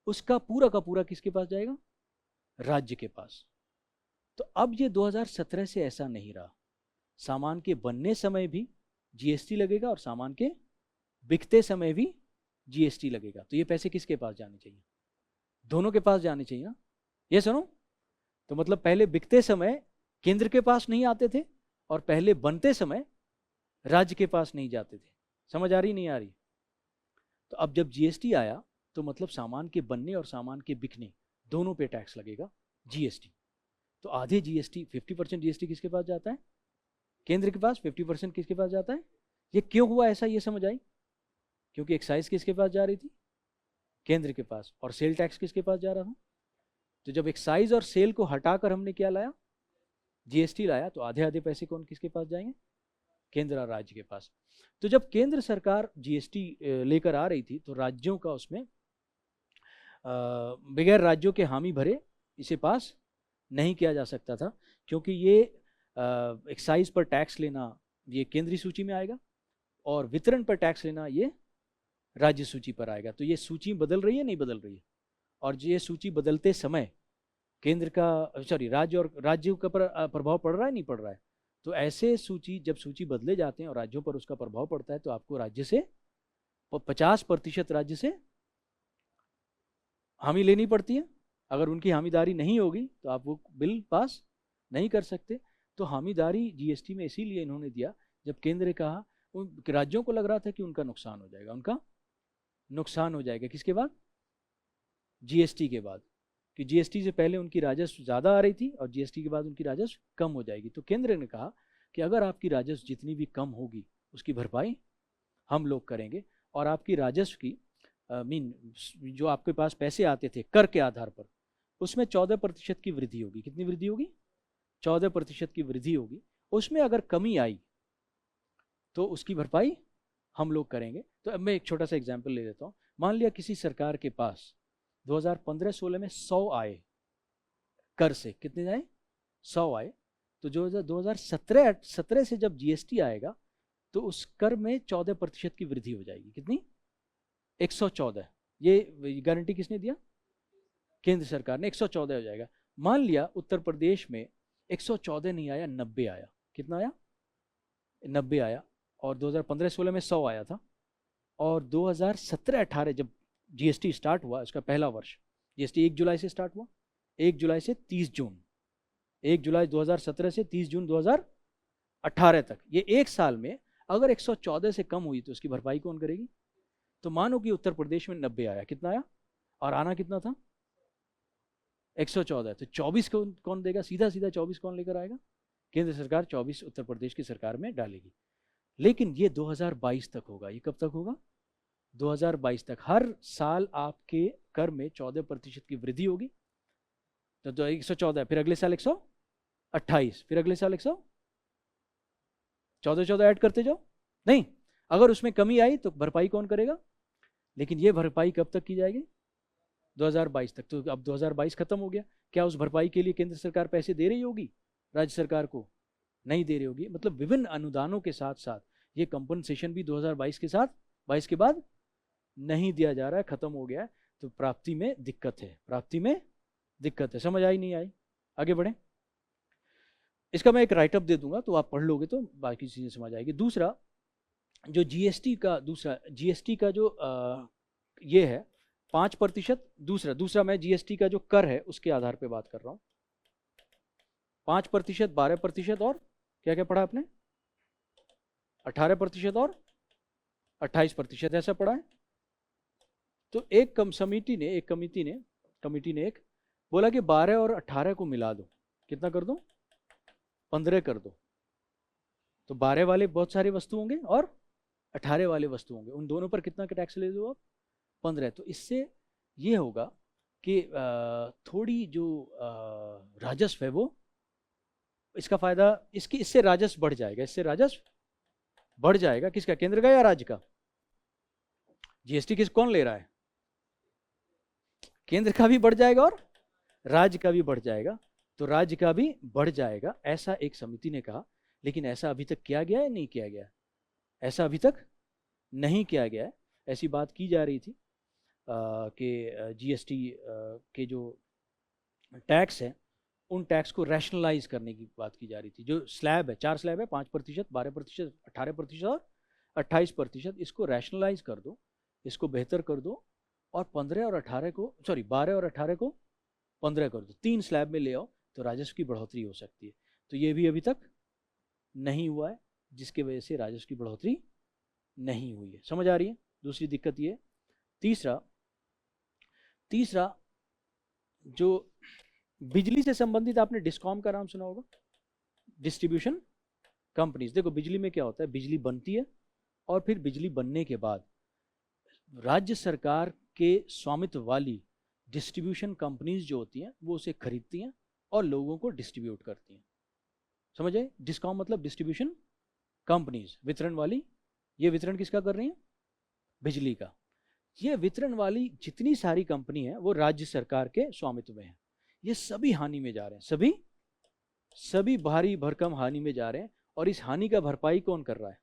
उसका पूरा का पूरा किसके पास जाएगा, राज्य के पास। तो अब ये 2017 से ऐसा नहीं रहा, सामान के बनने समय भी जीएसटी लगेगा और सामान के बिकते समय भी जीएसटी लगेगा। तो ये पैसे किसके पास जाने चाहिए, दोनों के पास जाने चाहिए ना। ये सुनो, तो मतलब पहले बिकते समय केंद्र के पास नहीं आते थे और पहले बनते समय राज्य के पास नहीं जाते थे। समझ आ रही नहीं आ रही? तो अब जब जीएसटी आया तो मतलब सामान के बनने और सामान के बिकने दोनों पे टैक्स लगेगा, जीएसटी। तो आधे जीएसटी, 50% जीएसटी किसके पास जाता है, केंद्र के पास। 50% किसके पास जाता है। ये क्यों हुआ ऐसा, ये समझ आई? क्योंकि एक्साइज किसके पास जा रही थी, केंद्र के पास, और सेल टैक्स किसके पास जा रहा था, तो जब एक्साइज और सेल को हटाकर हमने क्या लाया, जीएसटी लाया, तो आधे आधे पैसे कौन किसके पास जाएंगे, केंद्र और राज्य के पास। तो जब केंद्र सरकार जीएसटी लेकर आ रही थी तो राज्यों का उसमें बगैर राज्यों के हामी भरे इसे पास नहीं किया जा सकता था, क्योंकि ये एक्साइज पर टैक्स लेना ये केंद्रीय सूची में आएगा और वितरण पर टैक्स लेना ये राज्य सूची पर आएगा। तो ये सूची बदल रही है नहीं बदल रही है, और ये सूची बदलते समय केंद्र का राज्य और राज्यों का प्रभाव पड़ रहा है नहीं पड़ रहा है। तो ऐसे सूची जब सूची बदले जाते हैं और राज्यों पर उसका प्रभाव पड़ता है तो आपको राज्य से 50% राज्य से हामी लेनी पड़ती है। अगर उनकी हामीदारी नहीं होगी तो आप वो बिल पास नहीं कर सकते। तो हामीदारी जीएसटी में इसीलिए इन्होंने दिया, जब केंद्र ने कहा, उन राज्यों को लग रहा था कि उनका नुकसान हो जाएगा, उनका नुकसान हो जाएगा। किसके बाद, जीएसटी के बाद, कि जीएसटी से पहले उनकी राजस्व ज़्यादा आ रही थी और जीएसटी के बाद उनकी राजस्व कम हो जाएगी। तो केंद्र ने कहा कि अगर आपकी राजस्व जितनी भी कम होगी उसकी भरपाई हम लोग करेंगे, और आपकी राजस्व की जो आपके पास पैसे आते थे कर के आधार पर, उसमें 14% की वृद्धि होगी। कितनी वृद्धि होगी, 14% की वृद्धि होगी। उसमें अगर कमी आई तो उसकी भरपाई हम लोग करेंगे। तो अब मैं एक छोटा सा एग्जाम्पल ले लेता हूँ। मान लिया किसी सरकार के पास 2015-16 में 100 आए कर से, कितने आए, 100 आए। तो जो 2017 से जब जीएसटी आएगा तो उस कर में 14% की वृद्धि हो जाएगी। कितनी, 114। ये गारंटी किसने दिया, केंद्र सरकार ने, 114 हो जाएगा। मान लिया उत्तर प्रदेश में 114 नहीं आया, 90 आया। कितना आया, 90 आया। और 2015-16 में 100 आया था, और 2017-18 जब जीएसटी स्टार्ट हुआ, इसका पहला वर्ष, जीएसटी 1 जुलाई से स्टार्ट हुआ, 1 जुलाई से 30 जून, 1 जुलाई 2017 से 30 जून 2018 तक, ये एक साल में अगर 114 से कम हुई तो उसकी भरपाई कौन करेगी। तो मानो कि उत्तर प्रदेश में 90 आया, कितना आया, और आना कितना था, 114। तो 24 कौन देगा, सीधा सीधा 24 कौन लेकर आएगा, केंद्र सरकार 24 उत्तर प्रदेश की सरकार में डालेगी। लेकिन ये 2022 तक होगा। ये कब तक होगा, 2022 तक। हर साल आपके कर में 14% की वृद्धि होगी। तो 114, फिर अगले साल 128, फिर अगले साल 114 ऐड करते जाओ। नहीं, अगर उसमें कमी आई तो भरपाई कौन करेगा। लेकिन ये भरपाई कब तक की जाएगी, 2022 तक। तो अब 2022 खत्म हो गया, क्या उस भरपाई के लिए केंद्र सरकार पैसे दे रही होगी राज्य सरकार को, नहीं दे रही होगी। मतलब विभिन्न अनुदानों के साथ साथ ये कंपनसेशन भी 2022 के साथ, 22 के बाद नहीं दिया जा रहा है, खत्म हो गया है। तो प्राप्ति में दिक्कत है, प्राप्ति में दिक्कत है। समझ आई नहीं आई, आगे बढ़े। इसका मैं एक राइटअप दे दूंगा तो आप पढ़ लोगे तो बाकी चीजें समझ आएगी। दूसरा जो जीएसटी का जो ये है 5%। दूसरा मैं जीएसटी का जो कर है उसके आधार पे बात कर रहा हूँ। 5%, 12% और क्या क्या पढ़ा आपने, 18% और 28%, ऐसा पढ़ा है। तो एक कमिटी ने एक बोला कि 12 और 18 को मिला दो, कितना कर दो, 15 कर दो। तो 12 वाले बहुत सारे वस्तु होंगे और 18 वाले वस्तु होंगे, उन दोनों पर कितना का टैक्स ले दो आप, 15। तो इससे ये होगा कि थोड़ी जो राजस्व है वो, इसका फायदा, इससे राजस्व बढ़ जाएगा, इससे राजस्व बढ़ जाएगा। किसका, केंद्र का या राज्य का। जीएसटी कौन ले रहा है, केंद्र का भी बढ़ जाएगा और राज्य का भी बढ़ जाएगा। तो राज्य का भी बढ़ जाएगा, ऐसा एक समिति ने कहा। लेकिन ऐसा अभी तक किया गया है, नहीं किया गया, ऐसा अभी तक नहीं किया गया है। ऐसी बात की जा रही थी कि जीएसटी के जो टैक्स है उन टैक्स को रैशनलाइज करने की बात की जा रही थी। जो स्लैब है, 4 स्लैब है, 5%, 12%, 18% और 28%, इसको रैशनलाइज कर दो, इसको बेहतर कर दो, और 12 और 18 को 15 कर दो, 3 स्लैब में ले आओ, तो राजस्व की बढ़ोतरी हो सकती है। तो ये भी अभी तक नहीं हुआ है, जिसकी वजह से राजस्व की बढ़ोतरी नहीं हुई है। समझ आ रही है। दूसरी दिक्कत ये। तीसरा जो बिजली से संबंधित, आपने डिस्कॉम का नाम सुना होगा, डिस्ट्रीब्यूशन कंपनीज। देखो बिजली में क्या होता है, बिजली बनती है और फिर बिजली बनने के बाद राज्य सरकार के स्वामित्व वाली डिस्ट्रीब्यूशन कंपनीज जो होती हैं वो उसे खरीदती हैं और लोगों को डिस्ट्रीब्यूट करती हैं। समझ आए? डिस्कॉम मतलब डिस्ट्रीब्यूशन कंपनीज, वितरण वाली। ये वितरण किसका कर रही हैं? बिजली का। ये वितरण वाली जितनी सारी कंपनी है वो राज्य सरकार के स्वामित्व में है। ये सभी हानि में जा रहे हैं, सभी भारी भरकम हानि में जा रहे हैं। और इस हानि का भरपाई कौन कर रहा है?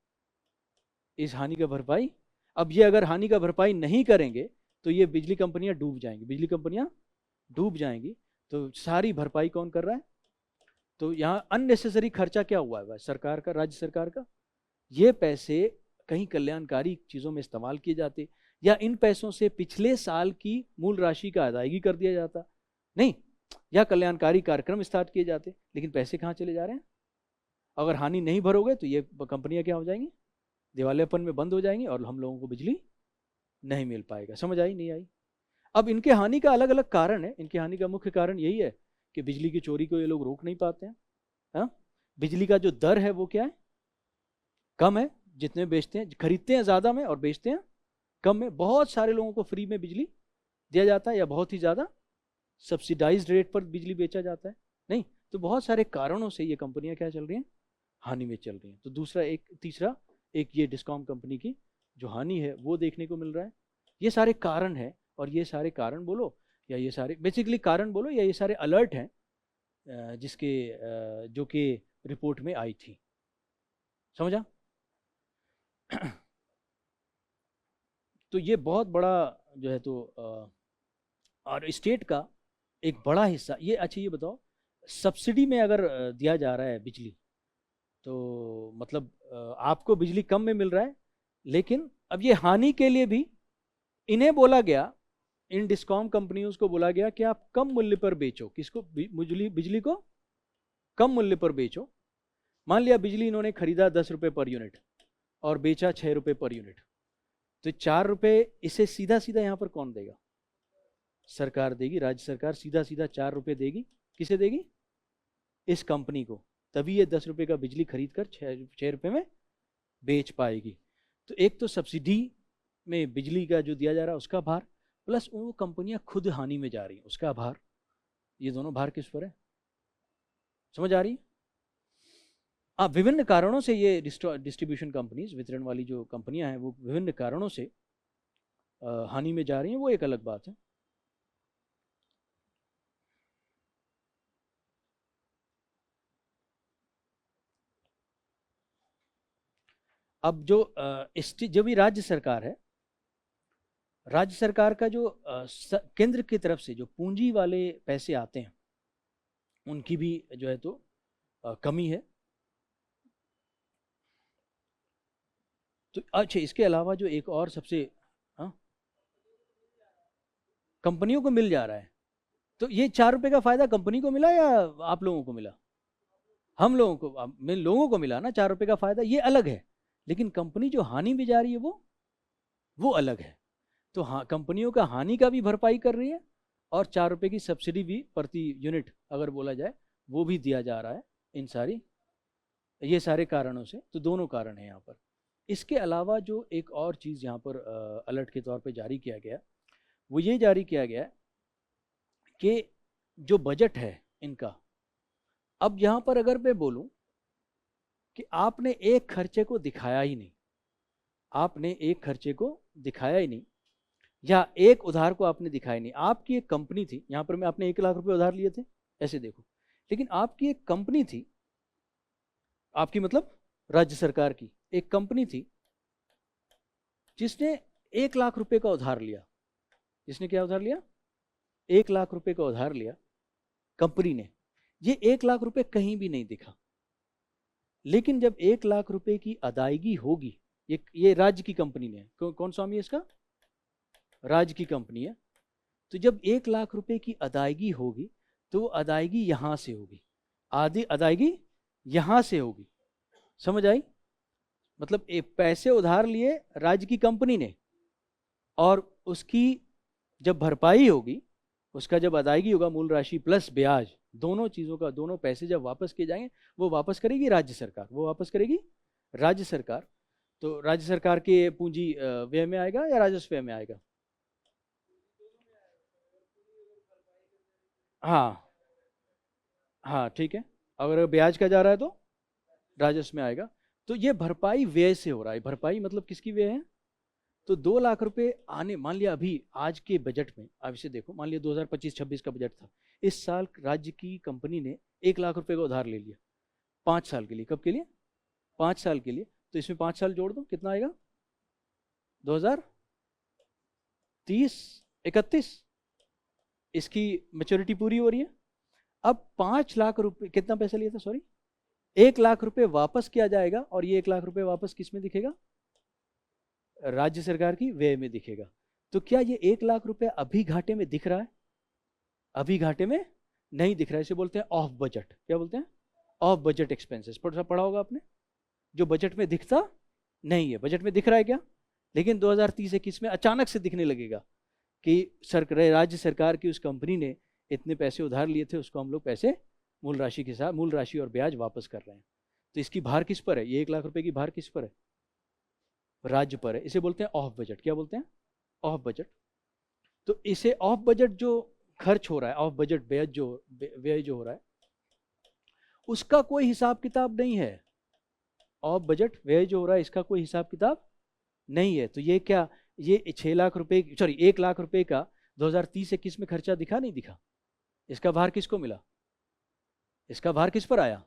इस हानि का भरपाई, अब ये अगर हानि का भरपाई नहीं करेंगे तो ये बिजली कंपनियां डूब जाएंगी, बिजली कंपनियां डूब जाएंगी। तो सारी भरपाई कौन कर रहा है? तो यहाँ अननेसेसरी खर्चा क्या हुआ है? सरकार का, राज्य सरकार का। ये पैसे कहीं कल्याणकारी चीज़ों में इस्तेमाल किए जाते, या इन पैसों से पिछले साल की मूल राशि का अदायगी कर दिया जाता, नहीं, या कल्याणकारी कार्यक्रम स्टार्ट किए जाते। लेकिन पैसे कहाँ चले जा रहे हैं? अगर हानि नहीं भरोगे तो ये कंपनियां क्या हो जाएंगी? दिवालियापन में बंद हो जाएंगी और हम लोगों को बिजली नहीं मिल पाएगा। समझ आई नहीं आई? अब इनके हानि का अलग अलग कारण है। इनके हानि का मुख्य कारण यही है कि बिजली की चोरी को ये लोग रोक नहीं पाते हैं। हाँ, बिजली का जो दर है वो क्या है? कम है। जितने बेचते हैं, खरीदते हैं ज़्यादा में और बेचते हैं कम में। बहुत सारे लोगों को फ्री में बिजली दिया जाता है या बहुत ही ज़्यादा सब्सिडाइज्ड रेट पर बिजली बेचा जाता है। नहीं, तो बहुत सारे कारणों से ये कंपनियां क्या चल रही हैं? हानि में चल रही हैं। तो दूसरा, एक तीसरा, एक ये डिस्कॉम कंपनी की जो हानि है वो देखने को मिल रहा है। ये सारे कारण है, और ये सारे कारण बोलो या ये सारे बेसिकली कारण बोलो या ये सारे अलर्ट हैं जिसके जो कि रिपोर्ट में आई थी। समझा? तो ये बहुत बड़ा जो है तो और स्टेट का एक बड़ा हिस्सा ये। अच्छा ये बताओ, सब्सिडी में अगर दिया जा रहा है बिजली, तो मतलब आपको बिजली कम में मिल रहा है, लेकिन अब ये हानि के लिए भी इन्हें बोला गया, इन डिस्कॉम कंपनियों को बोला गया कि आप कम मूल्य पर बेचो। किसको? बिजली को कम मूल्य पर बेचो। मान लिया बिजली इन्होंने खरीदा 10 रुपये पर यूनिट और बेचा 6 रुपये पर यूनिट, तो 4 रुपये इसे सीधा सीधा यहाँ पर कौन देगा? सरकार देगी, राज्य सरकार सीधा सीधा 4 रुपये देगी। किसे देगी? इस कंपनी को। तभी ये 10 रुपये का बिजली खरीद कर 6 रुपये में बेच पाएगी। तो एक तो सब्सिडी में बिजली का जो दिया जा रहा है उसका भार, प्लस वो कंपनियां खुद हानि में जा रही हैं उसका भार। ये दोनों भार किस पर है? समझ आ रही है? विभिन्न कारणों से ये डिस्ट्रीब्यूशन कंपनीज, वितरण वाली जो कंपनियां हैं, वो विभिन्न कारणों से हानि में जा रही हैं, वो एक अलग बात है। अब जो भी राज्य सरकार है, राज्य सरकार का जो केंद्र की तरफ से जो पूंजी वाले पैसे आते हैं उनकी भी जो है तो कमी है। तो अच्छा, इसके अलावा जो एक और सबसे, हाँ, कंपनियों को मिल जा रहा है। तो ये 4 रुपये का फायदा कंपनी को मिला या आप लोगों को मिला? हम लोगों को, लोगों को मिला ना 4 रुपये का फायदा, ये अलग है। लेकिन कंपनी जो हानि में जा रही है वो अलग है। तो हाँ, कंपनियों का हानि का भी भरपाई कर रही है, और 4 रुपये की सब्सिडी भी प्रति यूनिट अगर बोला जाए वो भी दिया जा रहा है। इन सारी ये सारे कारणों से, तो दोनों कारण हैं यहाँ पर। इसके अलावा जो एक और चीज़ यहाँ पर अलर्ट के तौर पे जारी किया गया, वो ये जारी किया गया कि जो बजट है इनका, अब यहाँ पर अगर मैं बोलूँ कि आपने एक खर्चे को दिखाया ही नहीं, आपने एक खर्चे को दिखाया ही नहीं, या एक उधार को आपने दिखाया नहीं। आपकी एक कंपनी थी, यहाँ पर मैं आपने 1 लाख रुपए उधार लिए थे, ऐसे देखो, लेकिन आपकी एक कंपनी थी, आपकी मतलब राज्य सरकार की एक कंपनी थी जिसने 1 लाख रुपए का उधार लिया। जिसने क्या उधार लिया? 1 लाख रुपए का उधार लिया कंपनी ने। ये 1 लाख रुपए कहीं भी नहीं दिखा। लेकिन जब 1 लाख रुपए की अदायगी होगी, ये राज्य की कंपनी ने, कौन स्वामी है इसका? राज्य की कंपनी है। तो जब 1 लाख रुपए की अदायगी होगी तो अदायगी यहां से होगी, आधी अदायगी यहां से होगी। समझ आई? मतलब पैसे उधार लिए राज्य की कंपनी ने, और उसकी जब भरपाई होगी, उसका जब अदायगी होगा, मूल राशि प्लस ब्याज, दोनों चीज़ों का, दोनों पैसे जब वापस किए जाएंगे, वो वापस करेगी राज्य सरकार, वो वापस करेगी राज्य सरकार। तो राज्य सरकार के पूंजी व्यय में आएगा या राजस्व व्यय में आएगा? हाँ हाँ ठीक है, अगर ब्याज का जा रहा है तो राजस्व में आएगा। तो ये भरपाई व्यय से हो रहा है। भरपाई मतलब किसकी व्यय है? तो 2 लाख रुपए आने, मान लिया अभी आज के बजट में, अब इसे देखो, मान लिया 2025-26 का बजट था, इस साल राज्य की कंपनी ने 1 लाख रुपए का उधार ले लिया 5 साल के लिए। कब के लिए? 5 साल के लिए। तो इसमें 5 साल जोड़ दो, कितना आएगा? 2030-31 इसकी मेच्योरिटी पूरी हो रही है। अब 5 लाख रुपए, कितना पैसा लिया था, सॉरी, 1 लाख रुपए वापस किया जाएगा, और ये 1 लाख रुपए वापस किस में दिखेगा? राज्य सरकार की व्यय में दिखेगा। तो क्या ये 1 लाख रुपए अभी घाटे में दिख रहा है? अभी घाटे में नहीं दिख रहा है। इसे बोलते हैं ऑफ बजट। क्या बोलते हैं? Of budget expenses. पढ़ा होगा आपने, जो बजट में दिखता नहीं है। बजट में दिख रहा है क्या? लेकिन 2030-31 में अचानक से दिखने लगेगा कि राज्य सरकार की उस कंपनी ने इतने पैसे उधार लिए थे, उसको हम लोग पैसे मूल राशि के साथ, मूल राशि और ब्याज वापस कर रहे हैं। तो इसकी भार किस पर है? ये 1 लाख रुपए की भार किस पर है? राज्य पर है। इसे बोलते हैं ऑफ बजट। क्या बोलते हैं? Of budget. तो इसे ऑफ बजट जो खर्च हो रहा है, ऑफ बजट व्यय जो हो रहा है, उसका कोई हिसाब किताब नहीं है। ऑफ बजट व्यय जो हो रहा है, इसका कोई हिसाब किताब नहीं है। तो ये क्या, ये 6 लाख रुपए, सॉरी 1 लाख रुपए का 2030-21 में खर्चा दिखा नहीं दिखा? इसका भार किसको मिला? इसका भार किस पर आया?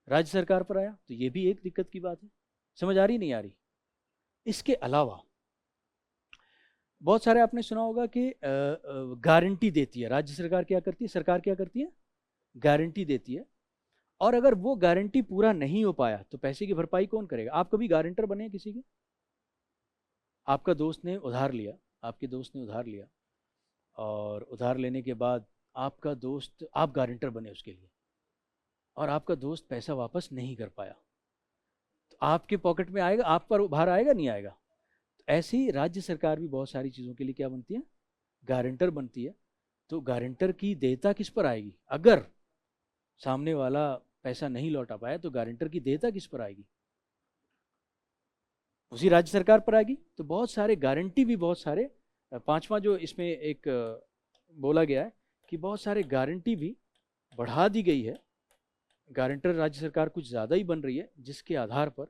राज्य सरकार पर आया। तो ये भी एक दिक्कत की बात है। समझ आ रही नहीं आ रही? इसके अलावा बहुत सारे आपने सुना होगा कि गारंटी देती है राज्य सरकार। क्या करती है सरकार? क्या करती है? गारंटी देती है। और अगर वो गारंटी पूरा नहीं हो पाया तो पैसे की भरपाई कौन करेगा? आप कभी गारंटर बने किसी के? आपका दोस्त ने उधार लिया, आपके दोस्त ने उधार लिया, और उधार लेने के बाद आपका दोस्त, आप गारंटर बने उसके लिए, और आपका दोस्त पैसा वापस नहीं कर पाया, तो आपके पॉकेट में आएगा, आप पर उधार आएगा नहीं आएगा? तो ऐसे ही राज्य सरकार भी बहुत सारी चीज़ों के लिए क्या बनती है? गारंटर बनती है। तो गारंटर की देयता किस पर आएगी? अगर सामने वाला पैसा नहीं लौटा पाया तो गारंटर की देयता किस पर आएगी? उसी राज्य सरकार पर आएगी। तो बहुत सारे गारंटी भी, बहुत सारे, पांचवा जो इसमें एक बोला गया है कि बहुत सारे गारंटी भी बढ़ा दी गई है। गारंटर राज्य सरकार कुछ ज़्यादा ही बन रही है, जिसके आधार पर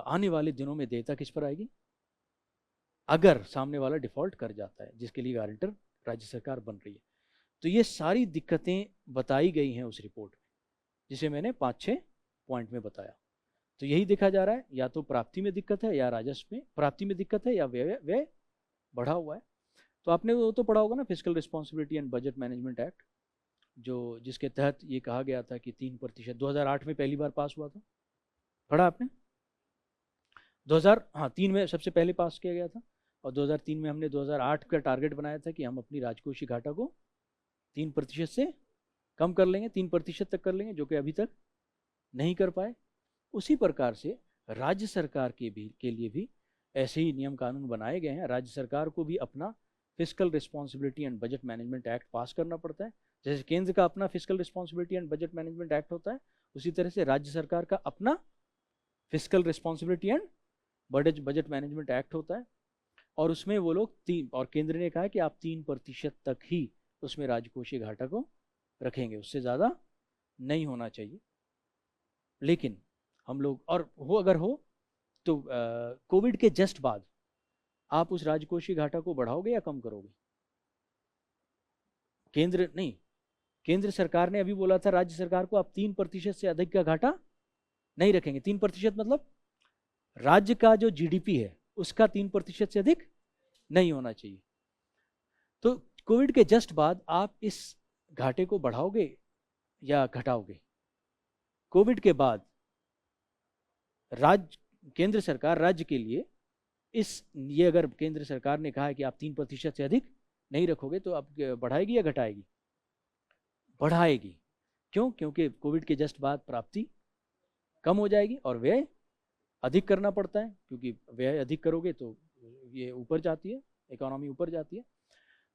आने वाले दिनों में देयता किस पर आएगी? अगर सामने वाला डिफॉल्ट कर जाता है, जिसके लिए गारंटर राज्य सरकार बन रही है। तो ये सारी दिक्कतें बताई गई हैं उस रिपोर्ट में, जिसे मैंने 5-6 पॉइंट में बताया। तो यही देखा जा रहा है, या तो प्राप्ति में दिक्कत है, या राजस्व में प्राप्ति में दिक्कत है, या व्यय व्यय बढ़ा हुआ है। तो आपने वो तो पढ़ा होगा ना, physical responsibility and budget management act, जो जिसके तहत ये कहा गया था कि 3%, 2008 में पहली बार पास हुआ था। पढ़ा आपने? 2000, हाँ 3 में सबसे पहले पास किया गया था, और 2003 में हमने 2008 का टारगेट बनाया था कि हम अपनी राजकोषीय घाटा को 3% से कम कर लेंगे, 3% तक कर लेंगे, जो कि अभी तक नहीं कर पाए। उसी प्रकार से राज्य सरकार के लिए भी ऐसे ही नियम कानून बनाए गए हैं। राज्य सरकार को भी अपना physical responsibility and budget management act पास करना पड़ता है। जैसे केंद्र का अपना physical responsibility and budget management act होता है, उसी तरह से राज्य सरकार का अपना physical responsibility and budget management act होता है। और उसमें वो लोग और केंद्र ने कहा है कि आप 3% तक ही उसमें राजकोषीय घाटा को रखेंगे, उससे ज़्यादा नहीं होना चाहिए। लेकिन हम लोग, और हो अगर हो तो कोविड के जस्ट बाद आप उस राजकोषीय घाटा को बढ़ाओगे या कम करोगे? केंद्र नहीं, केंद्र सरकार ने अभी बोला था राज्य सरकार को आप 3% से अधिक का घाटा नहीं रखेंगे। 3% मतलब राज्य का जो जीडीपी है उसका 3% से अधिक नहीं होना चाहिए। तो कोविड के जस्ट बाद आप इस घाटे को बढ़ाओगे या घटाओगे? कोविड के बाद केंद्र सरकार राज्य के लिए ये अगर केंद्र सरकार ने कहा है कि आप 3% से अधिक नहीं रखोगे, तो आप बढ़ाएगी या घटाएगी? बढ़ाएगी। क्यों? क्योंकि कोविड के जस्ट बाद प्राप्ति कम हो जाएगी और व्यय अधिक करना पड़ता है, क्योंकि व्यय अधिक करोगे तो ये ऊपर जाती है, इकोनॉमी ऊपर जाती है।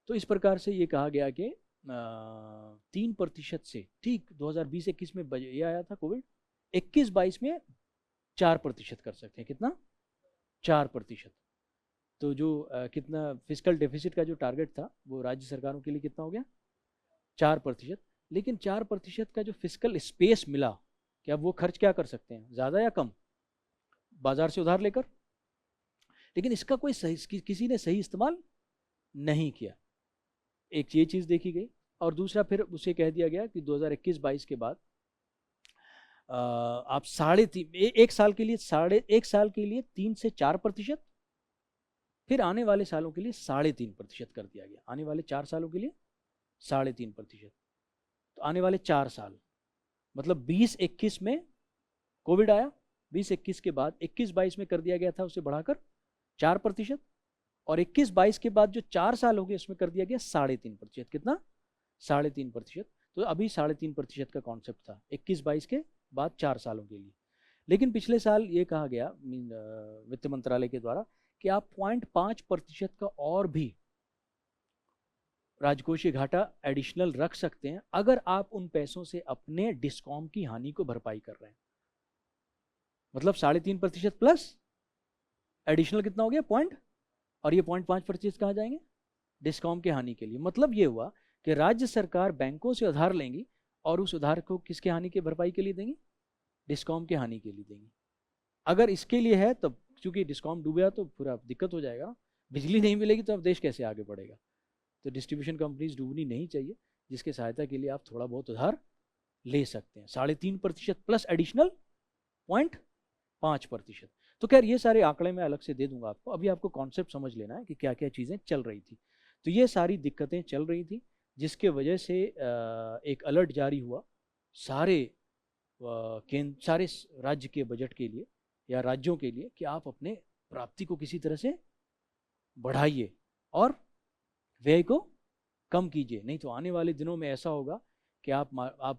तो इस प्रकार से ये कहा गया कि 3% से, ठीक 2020-21 में ये आया था कोविड, 21-22 में 4% कर सकते हैं। कितना? 4%। तो जो कितना फिजिकल डेफिसिट का जो टारगेट था वो राज्य सरकारों के लिए कितना हो गया? 4%। लेकिन 4% का जो फिजिकल स्पेस मिला, क्या वो खर्च क्या कर सकते हैं, ज़्यादा या कम, बाजार से उधार लेकर। लेकिन इसका कोई सही किसी ने सही इस्तेमाल नहीं किया। एक ये चीज़ देखी गई। और दूसरा फिर उसे कह दिया गया कि 2021-22 के बाद आप 3.5 एक साल के लिए 3 से 4%, फिर आने वाले सालों के लिए 3.5% कर दिया गया। आने वाले 4 सालों के लिए 3.5%। तो आने वाले 4 साल मतलब 2021 में कोविड आया, 2021 के बाद 21-22 में कर दिया गया था उसे बढ़ाकर 4%, और 21-22 के बाद जो 4 साल हो गए उसमें कर दिया गया 3.5%। कितना, 3.5%। तो अभी 3.5% का कॉन्सेप्ट था 21-22 के बाद 4 सालों के लिए। लेकिन पिछले साल ये कहा गया वित्त मंत्रालय के द्वारा कि आप 0.5% का और भी राजकोषीय घाटा एडिशनल रख सकते हैं अगर आप उन पैसों से अपने डिस्कॉम की हानि को भरपाई कर रहे हैं। मतलब 3.5% प्लस एडिशनल कितना हो गया, पॉइंट, और ये 0.5% कहाँ जाएंगे, डिस्कॉम की हानि के लिए। मतलब ये हुआ कि राज्य सरकार बैंकों से उधार लेंगी और उस उधार को किसके हानि की भरपाई के लिए देंगी, डिस्कॉम की हानि के लिए देंगी। अगर इसके लिए है तब, क्योंकि डिस्कॉम डूबा तो पूरा दिक्कत हो जाएगा, बिजली नहीं मिलेगी तो अब देश कैसे आगे बढ़ेगा। तो डिस्ट्रीब्यूशन कंपनीज डूबनी नहीं चाहिए, जिसके सहायता के लिए आप थोड़ा बहुत उधार ले सकते हैं। 3.5% प्लस एडिशनल 0.5%। तो खैर ये सारे आंकड़े मैं अलग से दे दूंगा आपको, अभी आपको कॉन्सेप्ट समझ लेना है कि क्या क्या चीज़ें चल रही थी। तो ये सारी दिक्कतें चल रही थी, जिसके वजह से एक अलर्ट जारी हुआ सारे सारे राज्य के बजट के लिए या राज्यों के लिए कि आप अपने प्राप्ति को किसी तरह से बढ़ाइए और व्यय को कम कीजिए, नहीं तो आने वाले दिनों में ऐसा होगा कि आप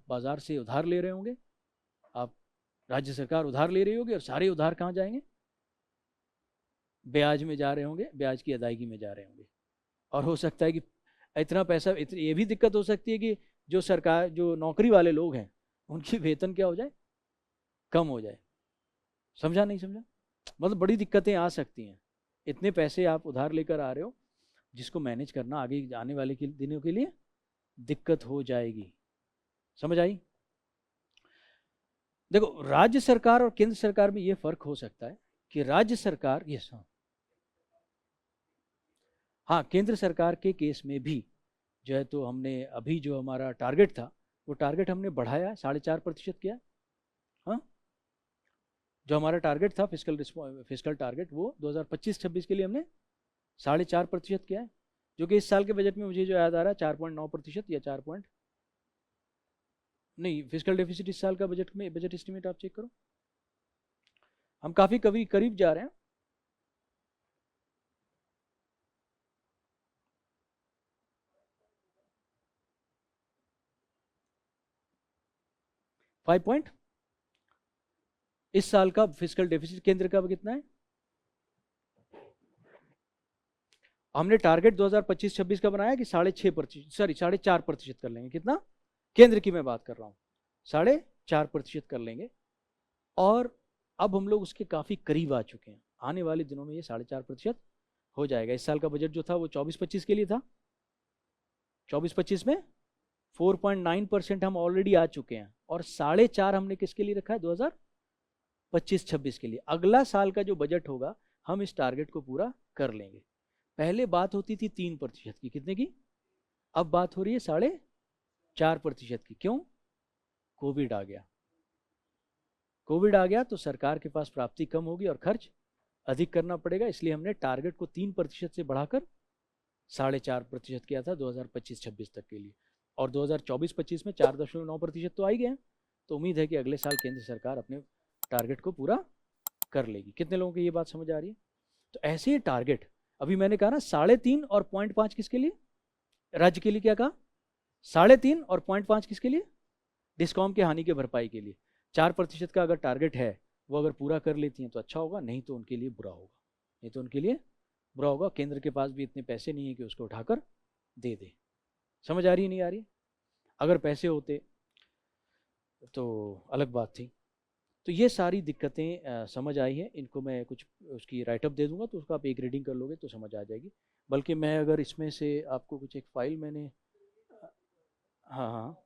बाजार से उधार ले रहे होंगे, आप राज्य सरकार उधार ले रही होगी और सारे उधार कहाँ जाएंगे, ब्याज में जा रहे होंगे, ब्याज की अदायगी में जा रहे होंगे। और हो सकता है कि इतना पैसा ये भी दिक्कत हो सकती है कि जो नौकरी वाले लोग हैं उनकी वेतन क्या हो जाए, कम हो जाए। समझा नहीं समझा, मतलब बड़ी दिक्कतें आ सकती हैं। इतने पैसे आप उधार लेकर आ रहे हो जिसको मैनेज करना आगे आने वाले दिनों के लिए दिक्कत हो जाएगी। समझ आई। देखो राज्य सरकार और केंद्र सरकार में ये फर्क हो सकता है कि राज्य सरकार, यस हाँ, केंद्र सरकार के केस में भी जो है, तो हमने अभी जो हमारा टारगेट था वो टारगेट हमने बढ़ाया है, 4.5% किया। हाँ, जो हमारा टारगेट था फिजिकल टारगेट वो 2025-26 के लिए हमने 4.5% किया है, जो कि इस साल के बजट में मुझे जो याद आ रहा है 4.9% या 4 पॉइंट नहीं, फिजिकल डेफिसिट इस साल का बजट एस्टिमेट आप चेक करो, हम काफी करीब जा रहे हैं। फाइव पॉइंट इस साल का फिजिकल डेफिसिट केंद्र का कितना है, हमने टारगेट 2025-26 का बनाया कि 6.5%, सॉरी 4.5% कर लेंगे। कितना, केंद्र की मैं बात कर रहा हूँ, 4.5% कर लेंगे। और अब हम लोग उसके काफी करीब आ चुके हैं, आने वाले दिनों में ये 4.5% हो जाएगा। इस साल का बजट जो था वो 24-25 के लिए था, 24-25 में 4.9% हम ऑलरेडी आ चुके हैं, और 4.5 हमने किसके लिए रखा है, 2025-26 के लिए। अगला साल का जो बजट होगा हम इस टारगेट को पूरा कर लेंगे। पहले बात होती थी 3% की, कितने की, अब बात हो रही है 4.5% की। क्यों, कोविड आ गया। कोविड आ गया तो सरकार के पास प्राप्ति कम होगी और खर्च अधिक करना पड़ेगा, इसलिए हमने टारगेट को 3% से बढ़ाकर 4.5% किया था 2025-26 तक के लिए। और 2024-25 में 4.9% तो आ ही गए। तो उम्मीद है कि अगले साल केंद्र सरकार अपने टारगेट को पूरा कर लेगी। कितने लोगों की ये बात समझ आ रही है। तो ऐसे ही टारगेट, अभी मैंने कहा ना 3.5 और 0.5 किसके लिए, राज्य के लिए क्या कहा, 3.5 और 0.5 किसके लिए, डिस्कॉम की हानि की भरपाई के लिए। 4% का अगर टारगेट है वो अगर पूरा कर लेती हैं तो अच्छा होगा, नहीं तो उनके लिए बुरा होगा, नहीं तो उनके लिए बुरा होगा। केंद्र के पास भी इतने पैसे नहीं है कि उसको उठाकर दे दे। समझ आ रही है नहीं आ रही है, अगर पैसे होते तो अलग बात थी। तो ये सारी दिक्कतें समझ आई है, इनको मैं कुछ उसकी राइटअप दे दूंगा तो उसको आप एक रीडिंग कर लोगे तो समझ आ जाएगी। बल्कि मैं अगर इसमें से आपको कुछ एक फाइल मैंने हाँ हाँ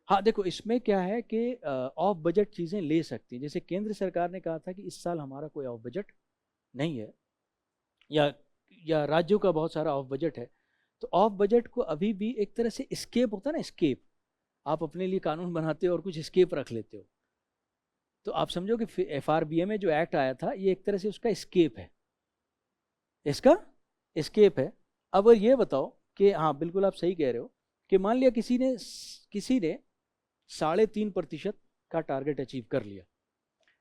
हाँ, देखो इसमें क्या है कि ऑफ बजट चीज़ें ले सकती हैं। जैसे केंद्र सरकार ने कहा था कि इस साल हमारा कोई ऑफ बजट नहीं है, या राज्यों का बहुत सारा ऑफ बजट है। तो ऑफ बजट को अभी भी एक तरह से स्केप होता है ना, स्केप, आप अपने लिए कानून बनाते हो और कुछ स्केप रख लेते हो। तो आप समझो कि FRBA में जो एक्ट आया था ये एक तरह से उसका स्केप है, इसका स्केप है। अब ये बताओ कि हाँ बिल्कुल आप सही कह रहे हो कि मान लिया किसी ने 3.5% का टारगेट अचीव कर लिया,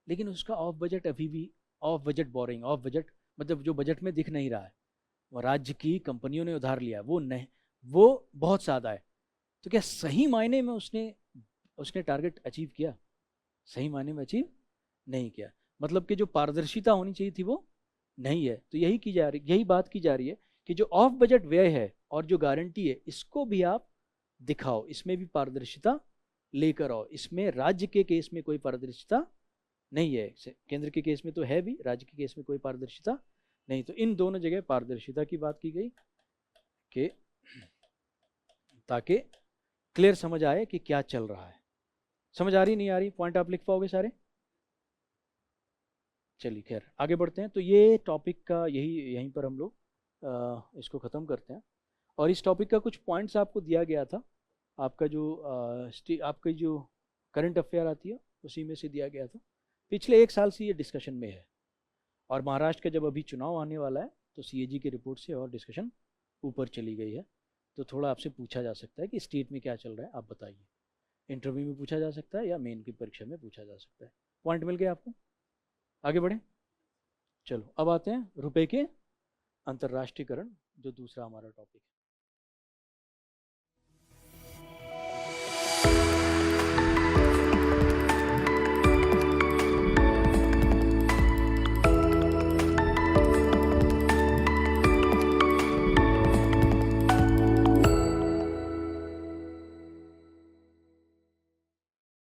लेकिन उसका ऑफ बजट अभी भी, of budget boring, of budget मतलब जो बजट में दिख नहीं रहा है, वो राज्य की कंपनियों ने उधार लिया, वो नहीं, वो बहुत ज़्यादा है। तो क्या सही मायने में उसने उसने टारगेट अचीव किया? सही मायने में अचीव नहीं किया। मतलब कि जो पारदर्शिता होनी चाहिए थी वो नहीं है। तो यही बात की जा रही है कि जो ऑफ बजट व्यय है और जो गारंटी है इसको भी आप दिखाओ, इसमें भी पारदर्शिता लेकर आओ। इसमें राज्य के केस में कोई पारदर्शिता नहीं है, केंद्र के केस में तो है भी, राज्य के केस में कोई पारदर्शिता नहीं। तो इन दोनों जगह पारदर्शिता की बात की गई कि ताकि क्लियर समझ आए कि क्या चल रहा है। समझ आ रही नहीं आ रही, पॉइंट आप लिख पाओगे सारे? चलिए खैर आगे बढ़ते हैं। तो ये टॉपिक का यहीं पर हम लोग इसको ख़त्म करते हैं। और इस टॉपिक का कुछ पॉइंट्स आपको दिया गया था, आपका जो आपकी जो करंट अफेयर आती है उसी में से दिया गया था। पिछले 1 साल से ये डिस्कशन में है, और महाराष्ट्र का जब अभी चुनाव आने वाला है तो CAG की रिपोर्ट से और डिस्कशन ऊपर चली गई है। तो थोड़ा आपसे पूछा जा सकता है कि स्टेट में क्या चल रहा है, आप बताइए। इंटरव्यू में पूछा जा सकता है या मेन की परीक्षा में पूछा जा सकता है। पॉइंट मिल गया आपको? आगे बढ़ें। चलो अब आते हैं रुपए के अंतर्राष्ट्रीयकरण, जो दूसरा हमारा टॉपिक है।